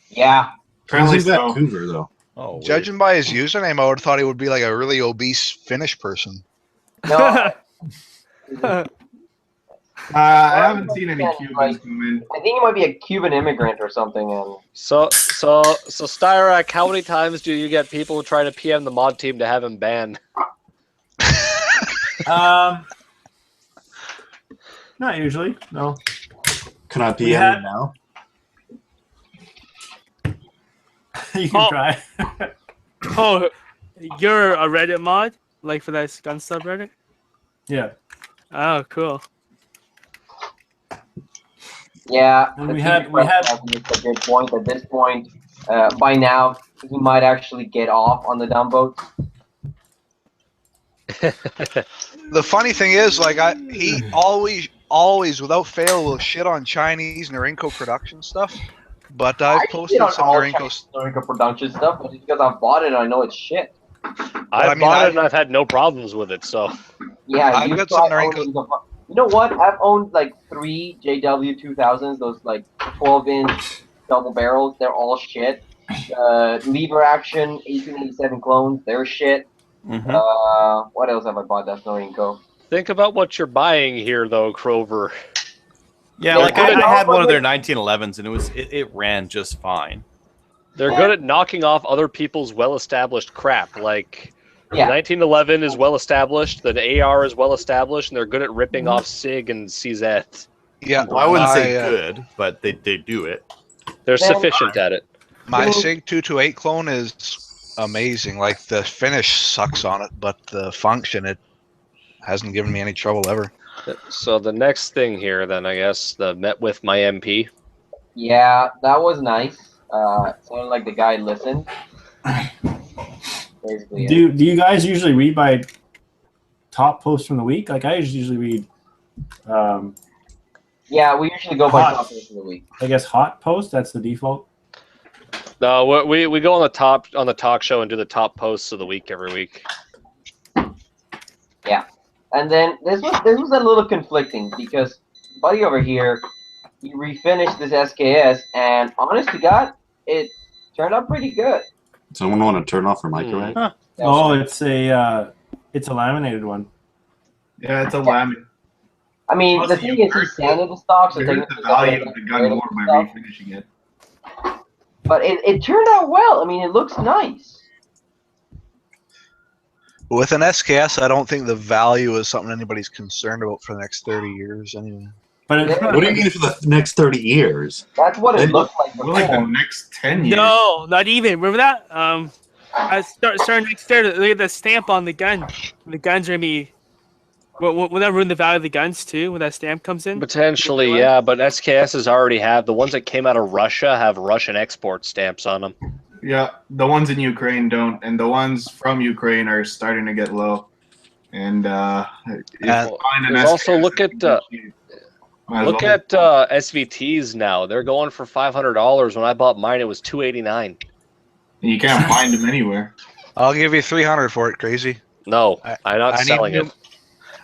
Yeah. Apparently He's so. Vancouver, though. Oh, weird. Judging by his username, I would have thought he would be like a really obese Finnish person. No. I haven't seen any Like, Cubans come in. I think he might be a Cuban immigrant or something. And So Styrak, how many times do you get people trying to PM the mod team to have him banned? Not usually. No. Can I We PM had- him now? You can Oh. try. Oh, you're a Reddit mod, like for that gun subreddit. Yeah. Oh, cool. yeah, And the we TV had- makes a good point. At this point, by now, he might actually get off on the downvotes. The funny thing is, like, he always, without fail, will shit on Chinese Norinco production stuff. But I've posted some Norinco. Norinco production stuff, but it's because I've bought it and I know it's shit. I've bought it and I've had no problems with it. So Yeah, I've you got try some owning the- You know what? I've owned like 3 JW 2000s, those like 12-inch double barrels. They're all shit. Lever action 1887 clones, they're shit. Mhm. What else have I bought that's Norinco? Think about what you're buying here, though, Crover. Yeah, Yeah, like I had one of their 1911s, and it ran just fine. They're good at knocking off other people's well-established crap. Like, Yeah. the 1911 is well-established, the AR is well-established, and they're good at ripping off SIG and CZ. Yeah, Well, I wouldn't say my, good, but they do it. They're Then- sufficient at it. My SIG 228 clone is amazing. Like the finish sucks on it, but the function it hasn't given me any trouble ever. So the next thing here, then, I guess, the met with my MP. Yeah, that was nice. Sounded like the guy listened. Basically, Do you guys usually read by top posts from the week? Like I usually read, yeah, we usually go by Hot. top of the week. I guess hot post. That's the default. No, we go on the talk show and do the top posts of the week every week. And then this was a little conflicting because buddy over here, he refinished this SKS, and honest to God, it turned out pretty good. Someone want to turn off her microwave? Huh. Oh, it's a laminated one. Yeah, it's a laminate. I mean, Plus, the thing you is, he hurt sanded the stock, so You hurt technically the value of the gun more by stuff. refinishing it. But it turned out well. I mean, it looks nice. With an SKS, I don't think the value is something anybody's concerned about for the next 30 years anyway. But Yeah. What do you mean for the next 30 years? That's what it Then- looked like More like the before. next 10 years. No, not even. Remember that? I starting next year. Look at the stamp on the gun. The guns are gonna be. Will that ruin the value of the guns too when that stamp comes in? Potentially, yeah, but SKSs already have the ones that came out of Russia have Russian export stamps on them. Yeah, the ones in Ukraine don't, and the ones from Ukraine are starting to get low. And if you find an there's also SKS, look at, might as Look well. at SVTs now. They're going for $500. When I bought mine, it was $289. You can't find them anywhere. I'll give you 300 for it, crazy. No, I'm not selling new, it.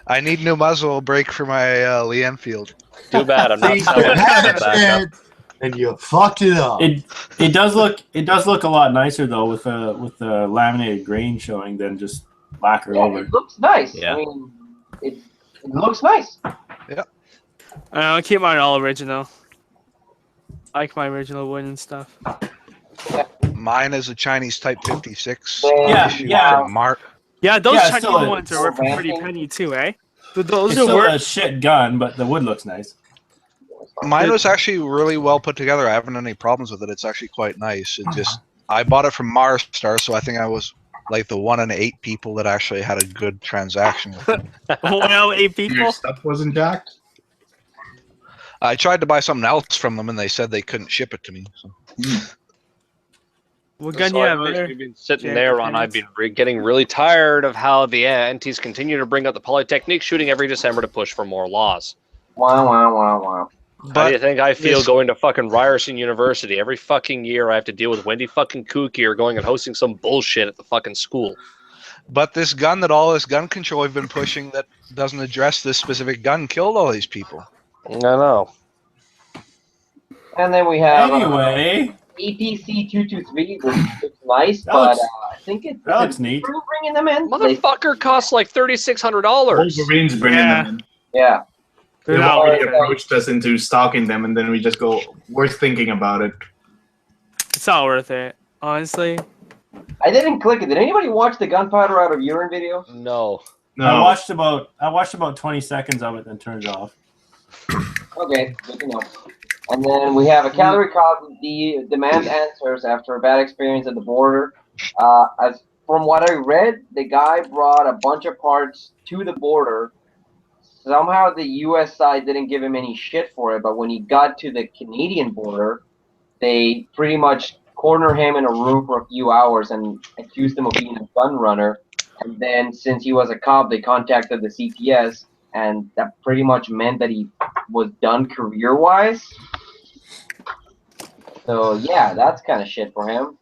I need new muzzle brake for my Lee Enfield. Too bad, I'm not You selling it. had a Back up. chance, and you fucked it up. it does look a lot nicer though with the laminated grain showing than just lacquer Yeah, over. it looks nice. Yeah. I mean, it looks nice. I'll keep mine all original. I like my original wood and stuff. Mine is a Chinese Type 56. Yeah, issue yeah. from Mark. Yeah, those Yeah, Chinese still ones are worth a pretty romantic. penny too, eh? But those It's are still a worth. shit gun, but the wood looks nice. Mine was actually really well put together. I haven't had any problems with it. It's actually quite nice. It just I bought it from Mars Star, so I think I was like the 1 in 8 people that actually had a good transaction with it. Well, 8 Your people. stuff wasn't jacked? I tried to buy something else from them, and they said they couldn't ship it to me. So. What gun So you I have noticed there? we've been sitting Jack there on. Daniels? I've been getting really tired of how the NTs continue to bring up the Polytechnique shooting every December to push for more laws. Wow, wow, wow, wow. How do you think I feel this- going to fucking Ryerson University every fucking year? I have to deal with Wendy fucking Kooky or going and hosting some bullshit at the fucking school. But this gun that all this gun control we've been pushing that doesn't address this specific gun killed all these people. I know. And then we have Anyway, EPC 223, which looks nice, That but looks- I think it's that looks neat. bringing them in. Motherfucker costs like $3,600. Wolverine's bringing Yeah. them in. Yeah. They've They're not already worth it. approached us into stocking them, and then we just go, we're thinking about it. It's not worth it, honestly. I didn't click it. Did anybody watch the gunpowder out of urine video? No. No. I watched about 20 seconds of it and turned it off. Okay, good to know. And then we have a calorie cost. The demand answers after a bad experience at the border. As from what I read, the guy brought a bunch of parts to the border. Somehow the U.S. side didn't give him any shit for it, but when he got to the Canadian border, they pretty much cornered him in a room for a few hours and accused him of being a gun runner. And then, since he was a cop, they contacted the CTS, and that pretty much meant that he was done career-wise. So yeah, that's kind of shit for him.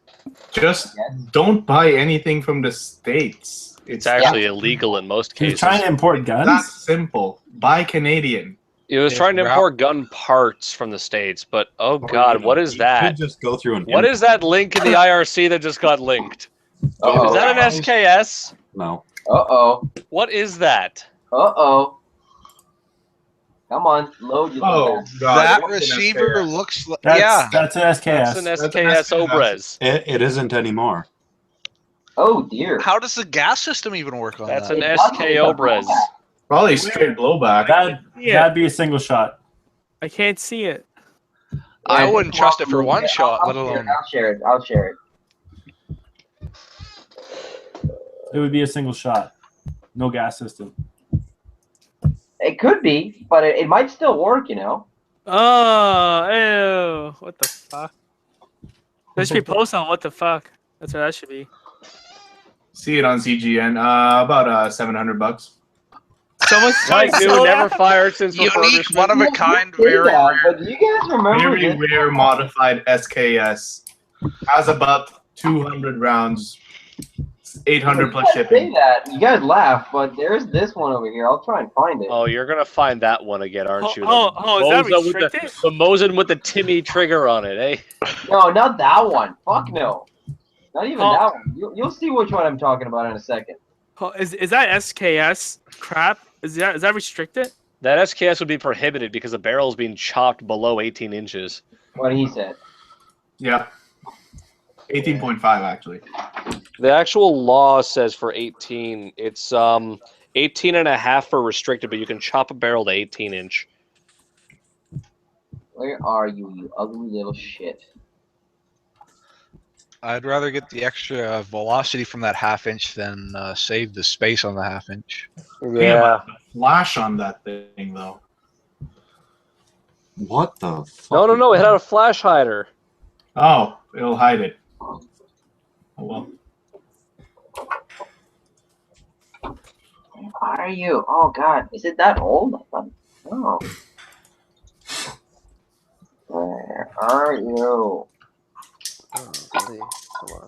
Just Yes. don't buy anything from the States. It's actually illegal in most He's cases. trying to import guns. Not simple. Buy Canadian. He was It's trying to route- import gun parts from the States, but oh god, what is You that? could just go through and What is that link in the IRC that just got linked? Uh-oh. Is that an SKS? No. Uh-oh. What is that? Uh-oh. Come on, load you. Oh, little God. That it was an receiver SKS. looks like That's an SKS. That's an That's an SKS Obrez. It isn't anymore. Oh dear. How does the gas system even work on That's that? an It doesn't, SK it's a Obrez. blowback. Probably straight blowback. That'd be a single shot. I can't see it. I Yeah, wouldn't just trust walk it for through. one Yeah, shot, I'll let share it, alone. I'll share it. I'll share it. It would be a single shot. No gas system. It could be, but it might still work, you know. Oh, ew. What the fuck? There should be posts on what the fuck. That's what that should be. See it on CGN. About $700. Someone's trying Like, dude, soda? never fired since Unique, refurbishment. one of a You kind, say very that, rare. but do you guys remember Very this? rare modified SKS. Has about 200 rounds. 800 plus You guys say shipping. that. You guys laugh, but there's this one over here. I'll try and find it. Oh, you're gonna find that one again, aren't you? Oh, is that Mosin with restricted? the Mosin with the Timmy trigger on it, eh? No, not that one. Fuck no. Not even Oh. that one. You'll see which one I'm talking about in a second. Oh, is that SKS crap? Is that restricted? That SKS would be prohibited because the barrel is being chopped below 18 inches. What he said. Yeah. 18.5 actually. The actual law says for 18, it's 18 and a half for restricted, but you can chop a barrel to 18 inch. Where are you, you ugly little shit? I'd rather get the extra velocity from that half inch than save the space on the half inch. Yeah. Flash on that thing though. What the fuck? No, it had a flash hider. Oh, it'll hide it. Oh well. Where are you? Oh god, is it that old? Oh. Where are you? Oh, buddy. Come on.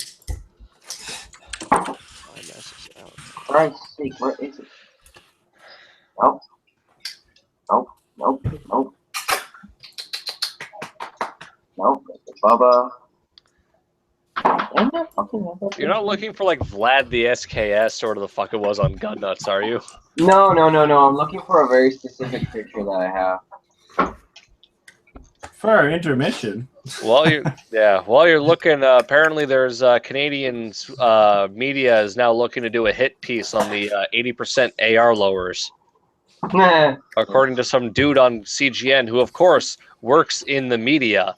My message out. Christ's sake, where is it? Nope. Nope. Nope. Nope. Nope. Bubba. Damn it, fucking You're not looking for like Vlad the SKS or the fuck it was on Gun Nuts, are you? No. I'm looking for a very specific picture that I have. For our intermission. While you're looking, apparently there's Canadian media is now looking to do a hit piece on the 80% AR lowers, according to some dude on CGN who, of course, works in the media.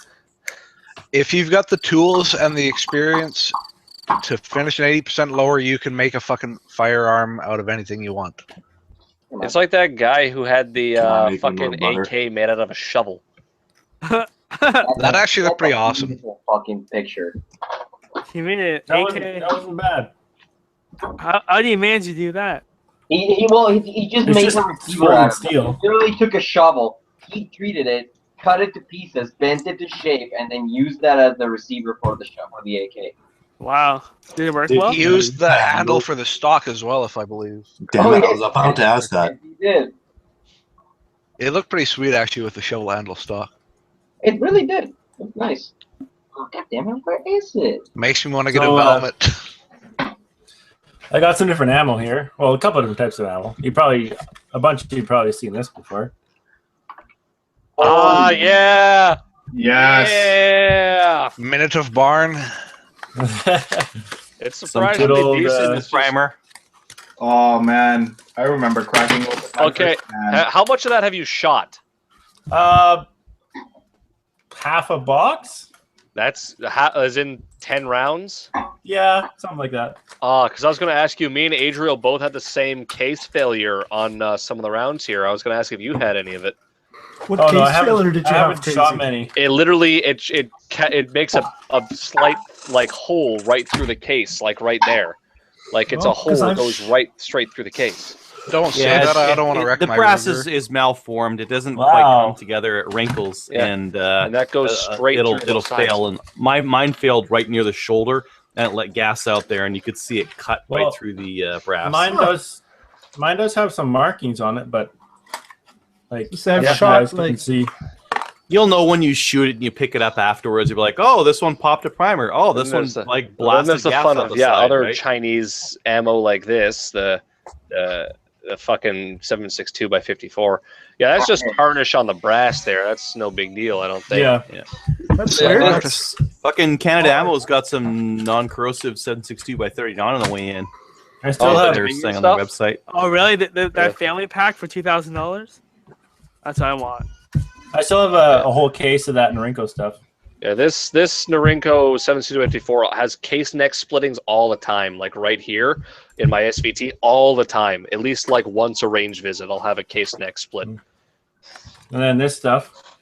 If you've got the tools and the experience to finish an 80% lower, you can make a fucking firearm out of anything you want. It's like that guy who had the Can I make fucking one more butter? AK made out of a shovel. That actually looked pretty awesome. Beautiful fucking picture. You mean it? That AK? wasn't bad. How do you manage to do that? He just It's made just a receiver swollen out of it. steel. He literally took a shovel, heat treated it, cut it to pieces, bent it to shape, and then used that as the receiver for the for the AK. Wow. Did it work Did well? He used the handle for the stock as well, if I believe. Damn Oh, it, I yeah. was about to ask that. He did. It looked pretty sweet actually with the shovel handle stock. It really did. It was nice. Oh, God damn it, where is it? Makes me want to get So, a helmet. I got some different ammo here. Well, a couple of different types of ammo. A bunch of you probably seen this before. Ah, yeah, Yes. yeah. Minute of Barn. It's Some surprisingly good old decent. It's just- primer. Oh man, I remember cracking open that Okay, first can. how much of that have you shot? Half a box? That's as in 10 rounds. Yeah, something like that. Because I was going to ask you, me and Adriel both had the same case failure on some of the rounds here. I was going to ask if you had any of it. What Oh case no, I failure did you have? haven't shot many. It literally it makes a slight like hole right through the case, like right there, like it's Oh, a hole 'cause that I've goes right straight through the case. Don't say Yeah, that. I don't want to wreck the my brass Ruger. is malformed. It doesn't Wow. quite come together. It wrinkles Yeah. and that goes straight it'll through the sides. fail. And mine failed right near the shoulder, and it let gas out there, and you could see it cut Well, right through the brass. Mine does have some markings on it, but like So I've you shot, guys can like- see. You'll know when you shoot it and you pick it up afterwards. You'll be like, "Oh, this one popped a primer. Oh, this Then one there's the- like Then blasted there's the gas fun out of the side." other right? Chinese ammo like this, the a fucking 7.62 by 54. Yeah, that's just tarnish on the brass there. That's no big deal, I don't think. Yeah. That's Yeah, weird. that's- Fucking Canada Ammo's got some non-corrosive 7.62 by 39 on the way in. I still Oh, have. They're Video saying on their stuff? website. Oh, really? Yeah. That family pack for $2,000? That's what I want. I still have a whole case of that Norinco stuff. Yeah, this Norinco 7.62 has case neck splittings all the time, like right here in my SVT, all the time. At least like once a range visit, I'll have a case neck split. And then this stuff.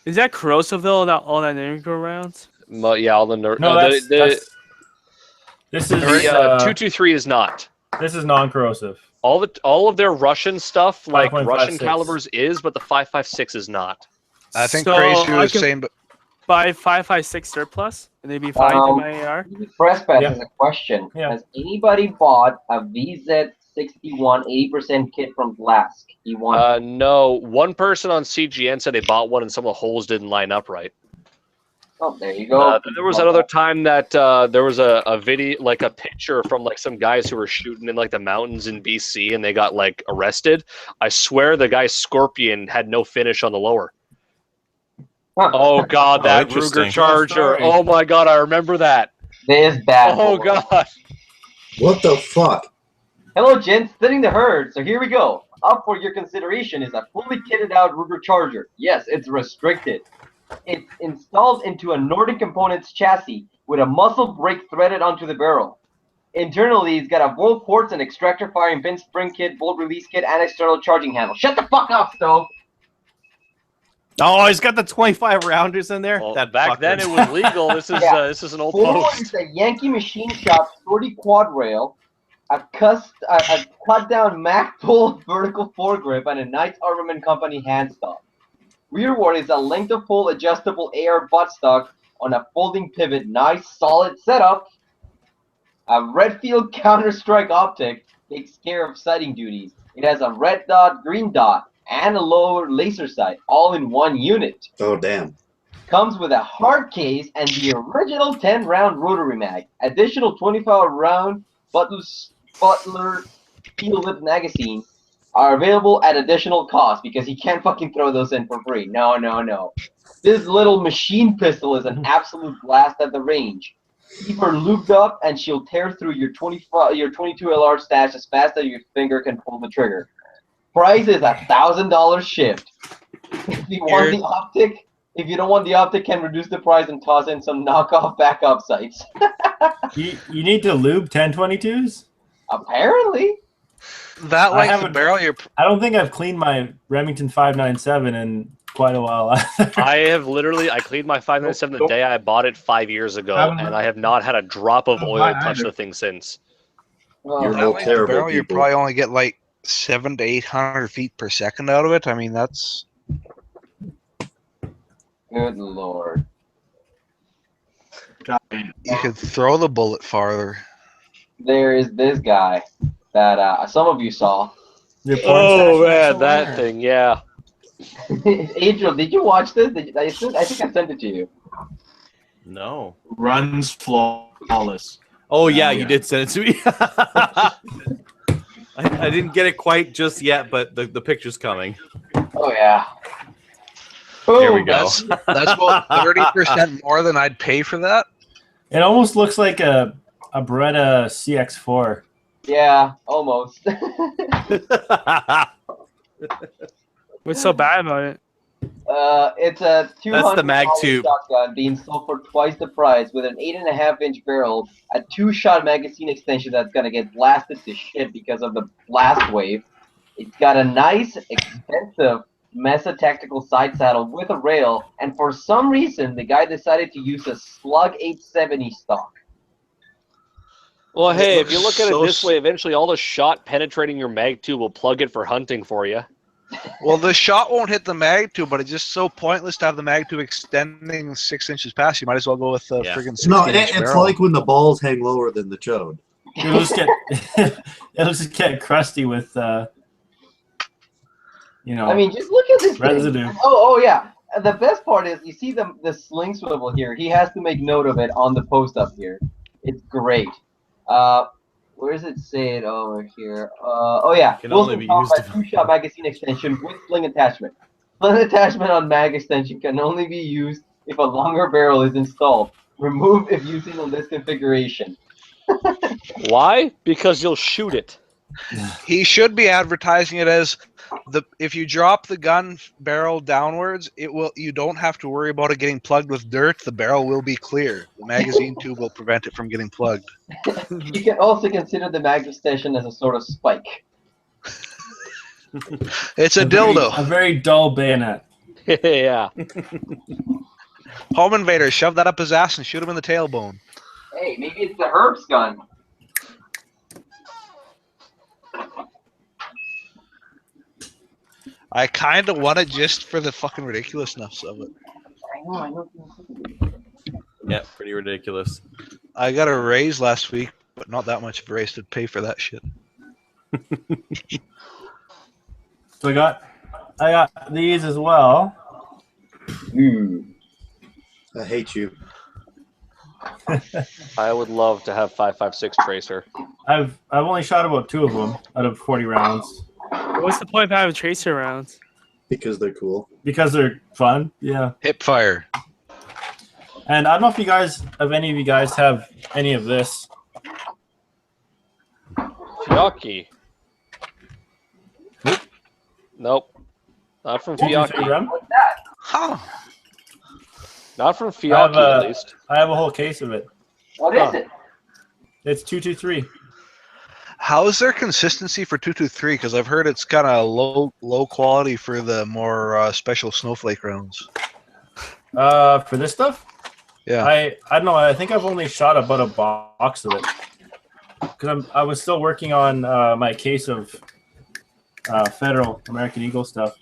Is that corrosive though? All that Norinco rounds? Yeah, all the No, the this is 223 is not. This is non-corrosive. All of their Russian stuff, like 5.56. Russian calibers, is, but the 5.56 is not. I think So, Crazy I was can- saying, but Buy 5.56 surplus, and they'd be fine to my AR. Press pass Yeah. has a question. Yeah. Has anybody bought a VZ61 80% kit from Blask? He wants. No, one person on CGN said they bought one and some of the holes didn't line up right. Oh, there you go. There was another time that there was a video, like a picture from like some guys who were shooting in like the mountains in BC and they got like arrested. I swear the guy's Scorpion had no finish on the lower. Huh. Oh God, that interesting. Ruger Charger. Story. Oh my God, I remember that. This bad Oh boy. God. What the fuck? Hello, gents. Thinning the herd. So here we go. Up for your consideration is a fully kitted out Ruger Charger. Yes, it's restricted. It's installed into a Nordic Components chassis with a muscle brake threaded onto the barrel. Internally, it's got a roll ports and extractor firing pin, spring kit, bolt release kit, and external charging handle. Shut the fuck up, Stove! Oh, he's got the 25 rounders in there. Well, That back fucker. then it was legal. This is Yeah. this is an old Four post. is a Yankee Machine Shop 40 quad rail, a cut down Mac pull vertical foregrip, and a Knights Armament Company handstock. Rearward is a length of pull adjustable AR buttstock on a folding pivot. Nice solid setup. A Redfield Counter-Strike optic takes care of sighting duties. It has a red dot, green dot, and a lower laser sight, all in one unit. Oh, damn. Comes with a hard case and the original 10-round rotary mag. Additional 25-round Butler steel lip magazine are available at additional cost because he can't fucking throw those in for free. No, no, no. This little machine pistol is an absolute blast at the range. Keep her looped up and she'll tear through your 22 LR stash as fast as your finger can pull the trigger. Price is $1,000 shipped. If you want the optic, if you don't want the optic, can reduce the price and toss in some knockoff backup sites. You need to lube 1022s? Apparently. that I length haven't- of barrel, you're I don't think I've cleaned my Remington 597 in quite a while. I cleaned my 597 the day I bought it 5 years ago, and I have not had a drop of oil touch the thing since. You're that all length of terrible barrel, you people. probably only get like 700 to 800 feet per second out of it. I mean, that's Good lord. you could throw the bullet farther. There is this guy that some of you saw. Your porn Oh stash man, is that somewhere. thing, yeah. Angel, did you watch this? I think I sent it to you. No. Runs flawless. Oh yeah, Yeah. you did send it to me. I didn't get it quite just yet, but the picture's coming. Oh yeah. There we Boom. go. That's about 30% more than I'd pay for that. It almost looks like a Beretta CX4. Yeah, almost. What's so bad about it? It's a 200 That's the mag tube. shotgun being sold for twice the price with an 8.5-inch barrel, a 2-shot magazine extension that's gonna get blasted to shit because of the blast wave. It's got a nice, expensive Mesa tactical side saddle with a rail, and for some reason, the guy decided to use a Slug 870 stock. Well, hey, if looks you look at so it this way, eventually all the shot penetrating your mag tube will plug it for hunting for you. Well, the shot won't hit the mag tube, but it's just so pointless to have the mag tube extending 6 inches past. You might as well go with the Yeah. friggin' 16 No, inch it's barrel. like when the balls hang lower than the chode. It'll just get it'll just get crusty with I mean, just look at this residue. thing. Oh yeah. The best part is you see the sling swivel here. He has to make note of it on the post up here. It's great. Where does it say it over here? Oh yeah. Can only Wilson be found used by 2-shot magazine extension with sling attachment. Sling attachment on mag extension can only be used if a longer barrel is installed. Remove if using on this configuration. Why? Because you'll shoot it. He should be advertising it as if you drop the gun barrel downwards, it will. You don't have to worry about it getting plugged with dirt. The barrel will be clear. The magazine tube will prevent it from getting plugged. You can also consider the mag extension as a sort of spike. It's a dildo. A very dull bayonet. Yeah. Home invader, shove that up his ass and shoot him in the tailbone. Hey, maybe it's the Herb's gun. I kind of want it just for the fucking ridiculousness of it. I know. Yeah, pretty ridiculous. I got a raise last week, but not that much of a raise to pay for that shit. So I got these as well. I hate you. I would love to have 5.56 tracer. I've only shot about 2 of them out of 40 rounds What's the point of having tracer rounds? Because they're cool. because they're fun. Yeah. Hip fire. And I don't know if any of you guys have any of this. Fiocchi. Nope. Not from 223 Fiocchi. rum. Huh. Not from Fiocchi, at least. I have a whole case of it. What is it? It's 223. How is there consistency for 223? Because I've heard it's kind of low quality for the more special snowflake rounds. For this stuff? Yeah. I don't know. I think I've only shot about a box of it because I was still working on my case of Federal American Eagle stuff.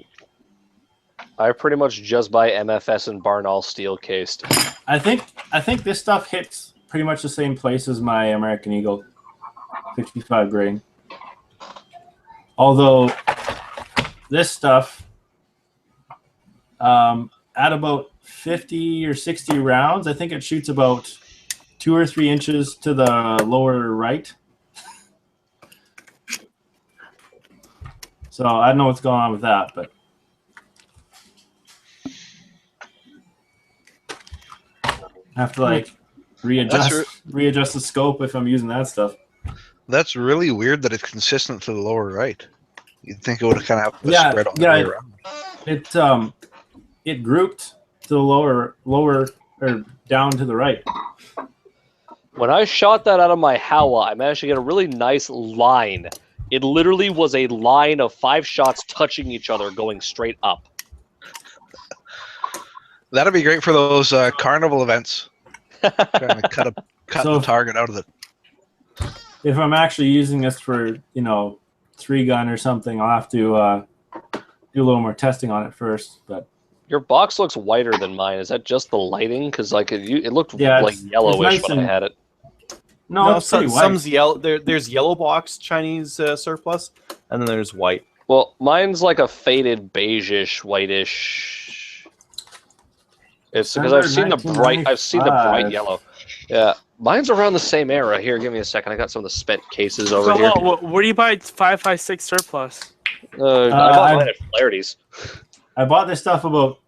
I pretty much just buy MFS and Barnaul steel cased. I think this stuff hits pretty much the same place as my American Eagle 55 grain. Although this stuff, at about 50 or 60 rounds, I think it shoots about 2 or 3 inches to the lower right. So I don't know what's going on with that, but I have to like readjust the scope if I'm using that stuff. That's really weird that it's consistent to the lower right. You'd think it would have kind of spread all the way around. It grouped to the lower or down to the right. When I shot that out of my Howa, I managed to get a really nice line. It literally was a line of 5 shots touching each other going straight up. That'd be great for those carnival events. Trying to cut the target out of it. If I'm actually using this for 3-gun or something, I'll have to do a little more testing on it first. But your box looks whiter than mine. Is that just the lighting? Because like it looked like yellowish when I had it. No, it's pretty white. Some's yellow. There's yellow box Chinese surplus, and then there's white. Well, mine's like a faded beigeish, whitish. It's because I've seen the bright yellow. Yeah, mine's around the same era. Here, give me a second. I got some of the spent cases over here. Where do you buy 5.56 surplus? I bought mine at Flaherty's. I bought this stuff about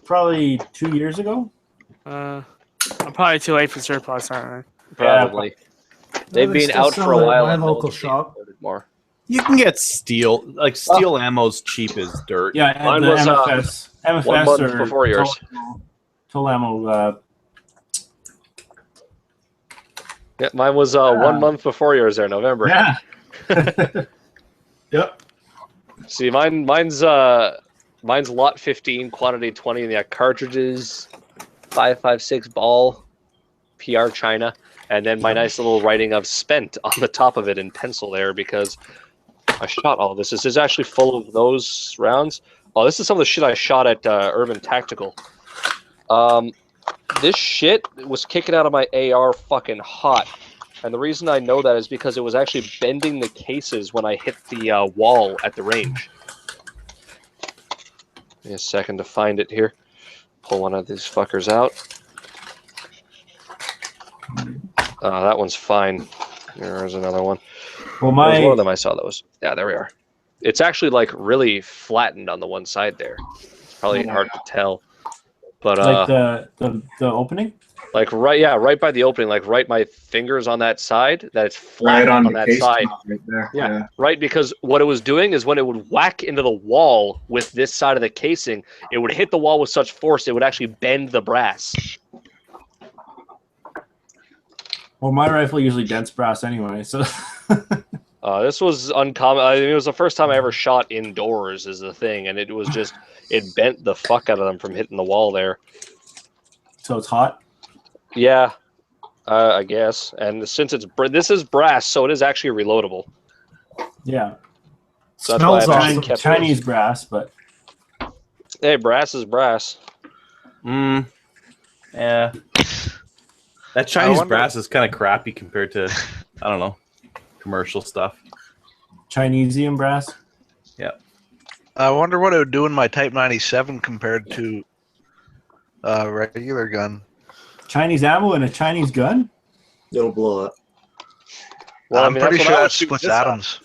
probably 2 years ago. I'm probably too late for surplus, aren't I? Probably. They've been out for a while. My local shop. More. You can get steel, ammo's cheap as dirt. Yeah, and mine the was MFS 1 month or before yours. Toll ammo. Yeah, mine was 1 month before yours. There, November. Yeah. Yep. See, mine's lot 15, quantity 20, and the cartridges 5.56 ball, PR China, and then my nice little writing of spent on the top of it in pencil there because I shot all of this. This is actually full of those rounds. Oh, this is some of the shit I shot at Urban Tactical. This shit was kicking out of my AR fucking hot. And the reason I know that is because it was actually bending the cases when I hit the wall at the range. Give me a second to find it here. Pull one of these fuckers out. That one's fine. There's another one. Well, There was one of my them I saw that was. Yeah, there we are. It's actually like really flattened on the one side there. It's probably hard to tell. But like the opening. like right by the opening, like right my fingers on that side, that it's flat Right on the that case side. top right there. Yeah, right, because what it was doing is when it would whack into the wall with this side of the casing, it would hit the wall with such force it would actually bend the brass. Well, my rifle usually dents brass anyway, so. This was uncommon. I mean, it was the first time I ever shot indoors, is the thing, and it was just it bent the fuck out of them from hitting the wall there. So it's hot. Yeah, I guess. And since this is brass, so it is actually reloadable. Yeah. So that's why Smells I've actually awesome. kept Chinese brass, but Hey, brass is brass. Yeah. That Chinese wonder- brass is kind of crappy compared to, I don't know, commercial stuff. Chinesium brass. I wonder what it would do in my Type 97 compared to a regular gun. Chinese ammo in a Chinese gun? It'll blow up. Well, I'm pretty that's what sure I that was shooting splits this out. atoms.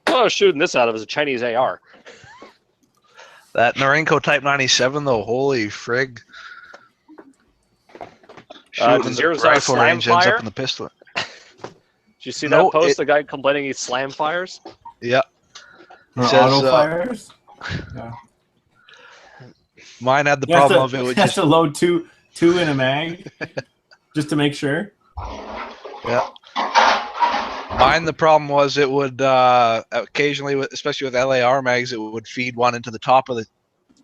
What I was shooting this out of is a Chinese AR. That Norinco Type 97, though, holy frig. Shooting does the yours have rifle slam range ends fire? up in the pistol. Did you see No, that post? it- The guy complaining he slam fires? Yeah. Or It says, auto fires? Mine had the You have problem to, of it would you have just to load two in a mag just to make sure. Yeah. Mine, the problem was it would occasionally, especially with LAR mags, it would feed one into the top of the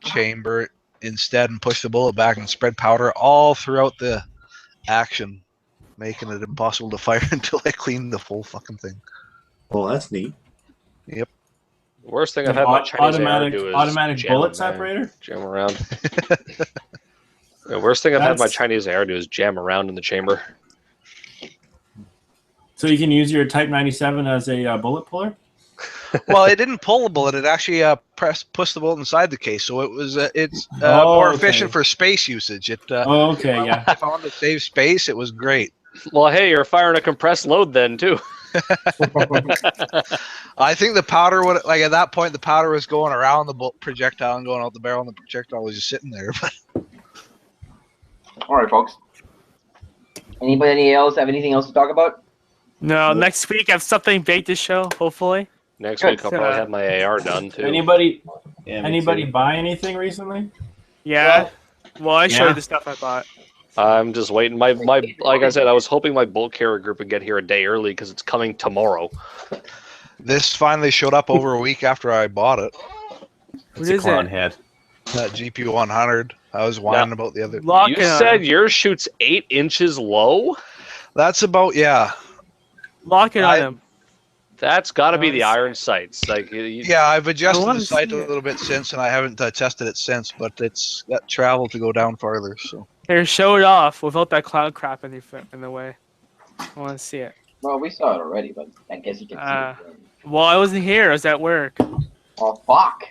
chamber instead and push the bullet back and spread powder all throughout the action, making it impossible to fire until I cleaned the whole fucking thing. Well, that's neat. The worst thing I've had my Chinese AR do is automatic jam bullet around- separator. Jam around. The worst thing I've had my That's- Chinese AR do is jam around in the chamber. So you can use your Type 97 as a bullet puller. Well, it didn't pull the bullet; it actually pushed the bullet inside the case, so it was it's Oh, more okay. efficient for space usage. It Oh, okay, yeah. if I wanted to save space, it was great. Well, hey, you're firing a compressed load then too. I think the powder would like at that point the powder was going around the projectile and going out the barrel, and the projectile was just sitting there. But All right, folks. Anybody else have anything else to talk about? No, next week I have something big to show, hopefully. Next Good. week I'll probably have my AR done too. Anybody Yeah, me anybody too. buy anything recently? Yeah. Well, I showed Yeah. you the stuff I bought. I'm just waiting. My like I said, I was hoping my bolt carrier group would get here a day early because it's coming tomorrow. this finally showed up over a week after I bought it. What It's a is clown it? head. That GP 100. I was whining about the other. Lock You it on. said yours shoots 8 inches low. That's about Lock it on I- him. That's got to be the Nice. iron sights. Like Yeah, I've adjusted wanna the sight see a it. little bit since, and I haven't tested it since. But it's got travel to go down farther. So Here, show it off without that cloud crap in the way. I want to see it. Well, we saw it already, but I guess you can see it. Well, I wasn't here. I was at work. Oh, fuck.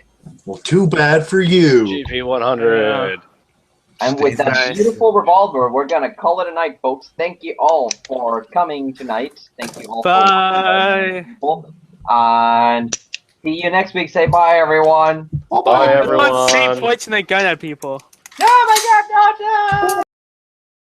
Well, too bad for you. GP 100. And with that Nice. beautiful revolver, we're going to call it a night, folks. Thank you all for coming tonight. Thank you all Bye. for and see you next week. Say bye, everyone. Bye, I want to see everyone. pointing the gun at people. Oh my god, no, no!